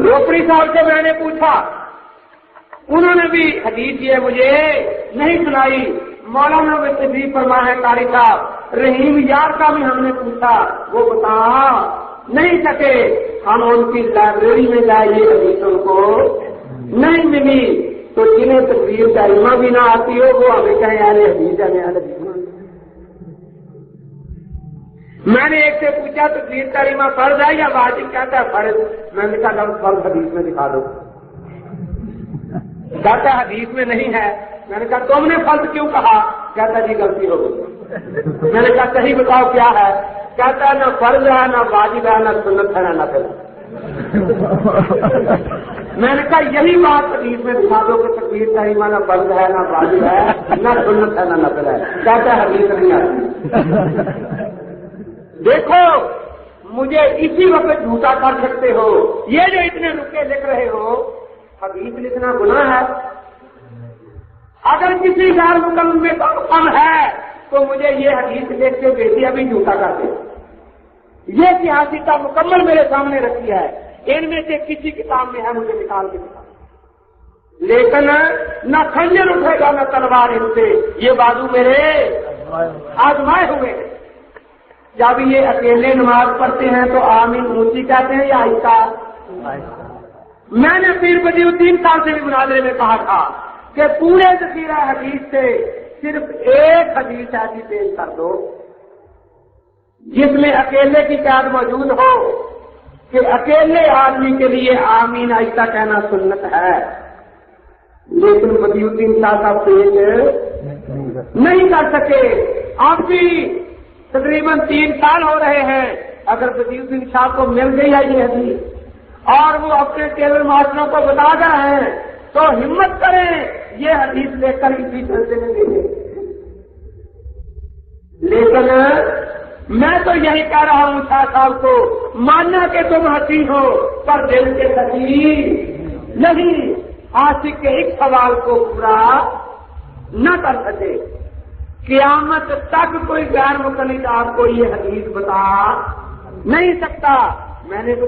Speaker 3: روپڑی صاحب سے میں نے پوچھا، انہوں نے بھی حدیث یہ مجھے نہیں سنائی. مولانا میں تشریف فرما ہے قاری صاحب رحیم یار کا بھی ہم نے پوچھا، وہ بتا نہیں سکے. ہم ان کی لائبریری میں جائیے حدیثوں کو نہیں ملی. تو جنہیں تقریر تحریمہ بھی نہ آتی ہو وہ ہمیں کہیں یار حدیث ہے. میں نے ایک سے پوچھا تکبیر تحریمہ فرض ہے یا واجب؟ کہتا ہے فرض۔ میں نے کہا لفظ فرض حدیث میں دکھا دو۔ کہتا ہے حدیث میں نہیں ہے۔ میں نے کہا تم نے فرض کیوں کہا؟ کہتا جی غلطی ہو گئی۔ میں نے کہا صحیح بتاؤ کیا ہے؟ کہتا ہے نہ فرض ہے نہ واجب ہے نہ سنت ہے نہ نفل ہے۔ میں نے کہا یہی بات حدیث میں دکھا دو کہ تکبیر تحریمہ نہ فرض ہے نہ واجب ہے نہ سنت ہے نہ نفل ہے۔ کہتا ہے حدیث نہیں آتی۔ دیکھو مجھے اسی وقت جھوٹا کر سکتے ہو، یہ جو اتنے رکے لکھ رہے ہو، حدیث لکھنا گناہ ہے؟ اگر کسی غیر مکمل میں کم ہے تو مجھے یہ حدیث لکھ کے بیٹی ابھی جھوٹا کرتے۔ یہ سیاسی کا مکمل میرے سامنے رکھی ہے، ان میں سے کسی کتاب میں ہے، مجھے نکال کے دکھا۔ لیکن نہ خنجر اٹھے گا نہ تلوار ان سے، یہ بازو میرے آزمائے ہوئے ہیں۔ جب یہ اکیلے نماز پڑھتے ہیں تو آمین اونچی کہتے ہیں یا آہستہ؟ میں نے پیر بدیع الدین صاحب سے بھی مناظرے میں کہا تھا کہ پورے ذخیرہ حدیث سے صرف ایک حدیث ایسی پیش کر دو جس میں اکیلے کی قید موجود ہو کہ اکیلے آدمی کے لیے آمین آہستہ کہنا سنت ہے، لیکن بدیع الدین صاحب پیش نہیں کر سکے۔ آپ بھی تقریباً 3 سال ہو رہے ہیں، اگر بدیع الدین صاحب کو مل گئی ہے یہ حدیث اور وہ اپنے ٹیلر ماسٹروں کو بتا رہے ہیں تو ہمت کریں یہ حدیث لے کر اسی جلسے میں دے دیں۔ لیکن میں تو یہی کہہ رہا ہوں شاہ صاحب کو، ماننا کہ تم ہنسی ہو پر دل کے سچی نہیں، عاشق کے ایک سوال کو پورا نہ کر سکے۔ قیامت تک کوئی غیر مقلد آپ کو یہ حدیث بتا نہیں سکتا۔ میں نے تو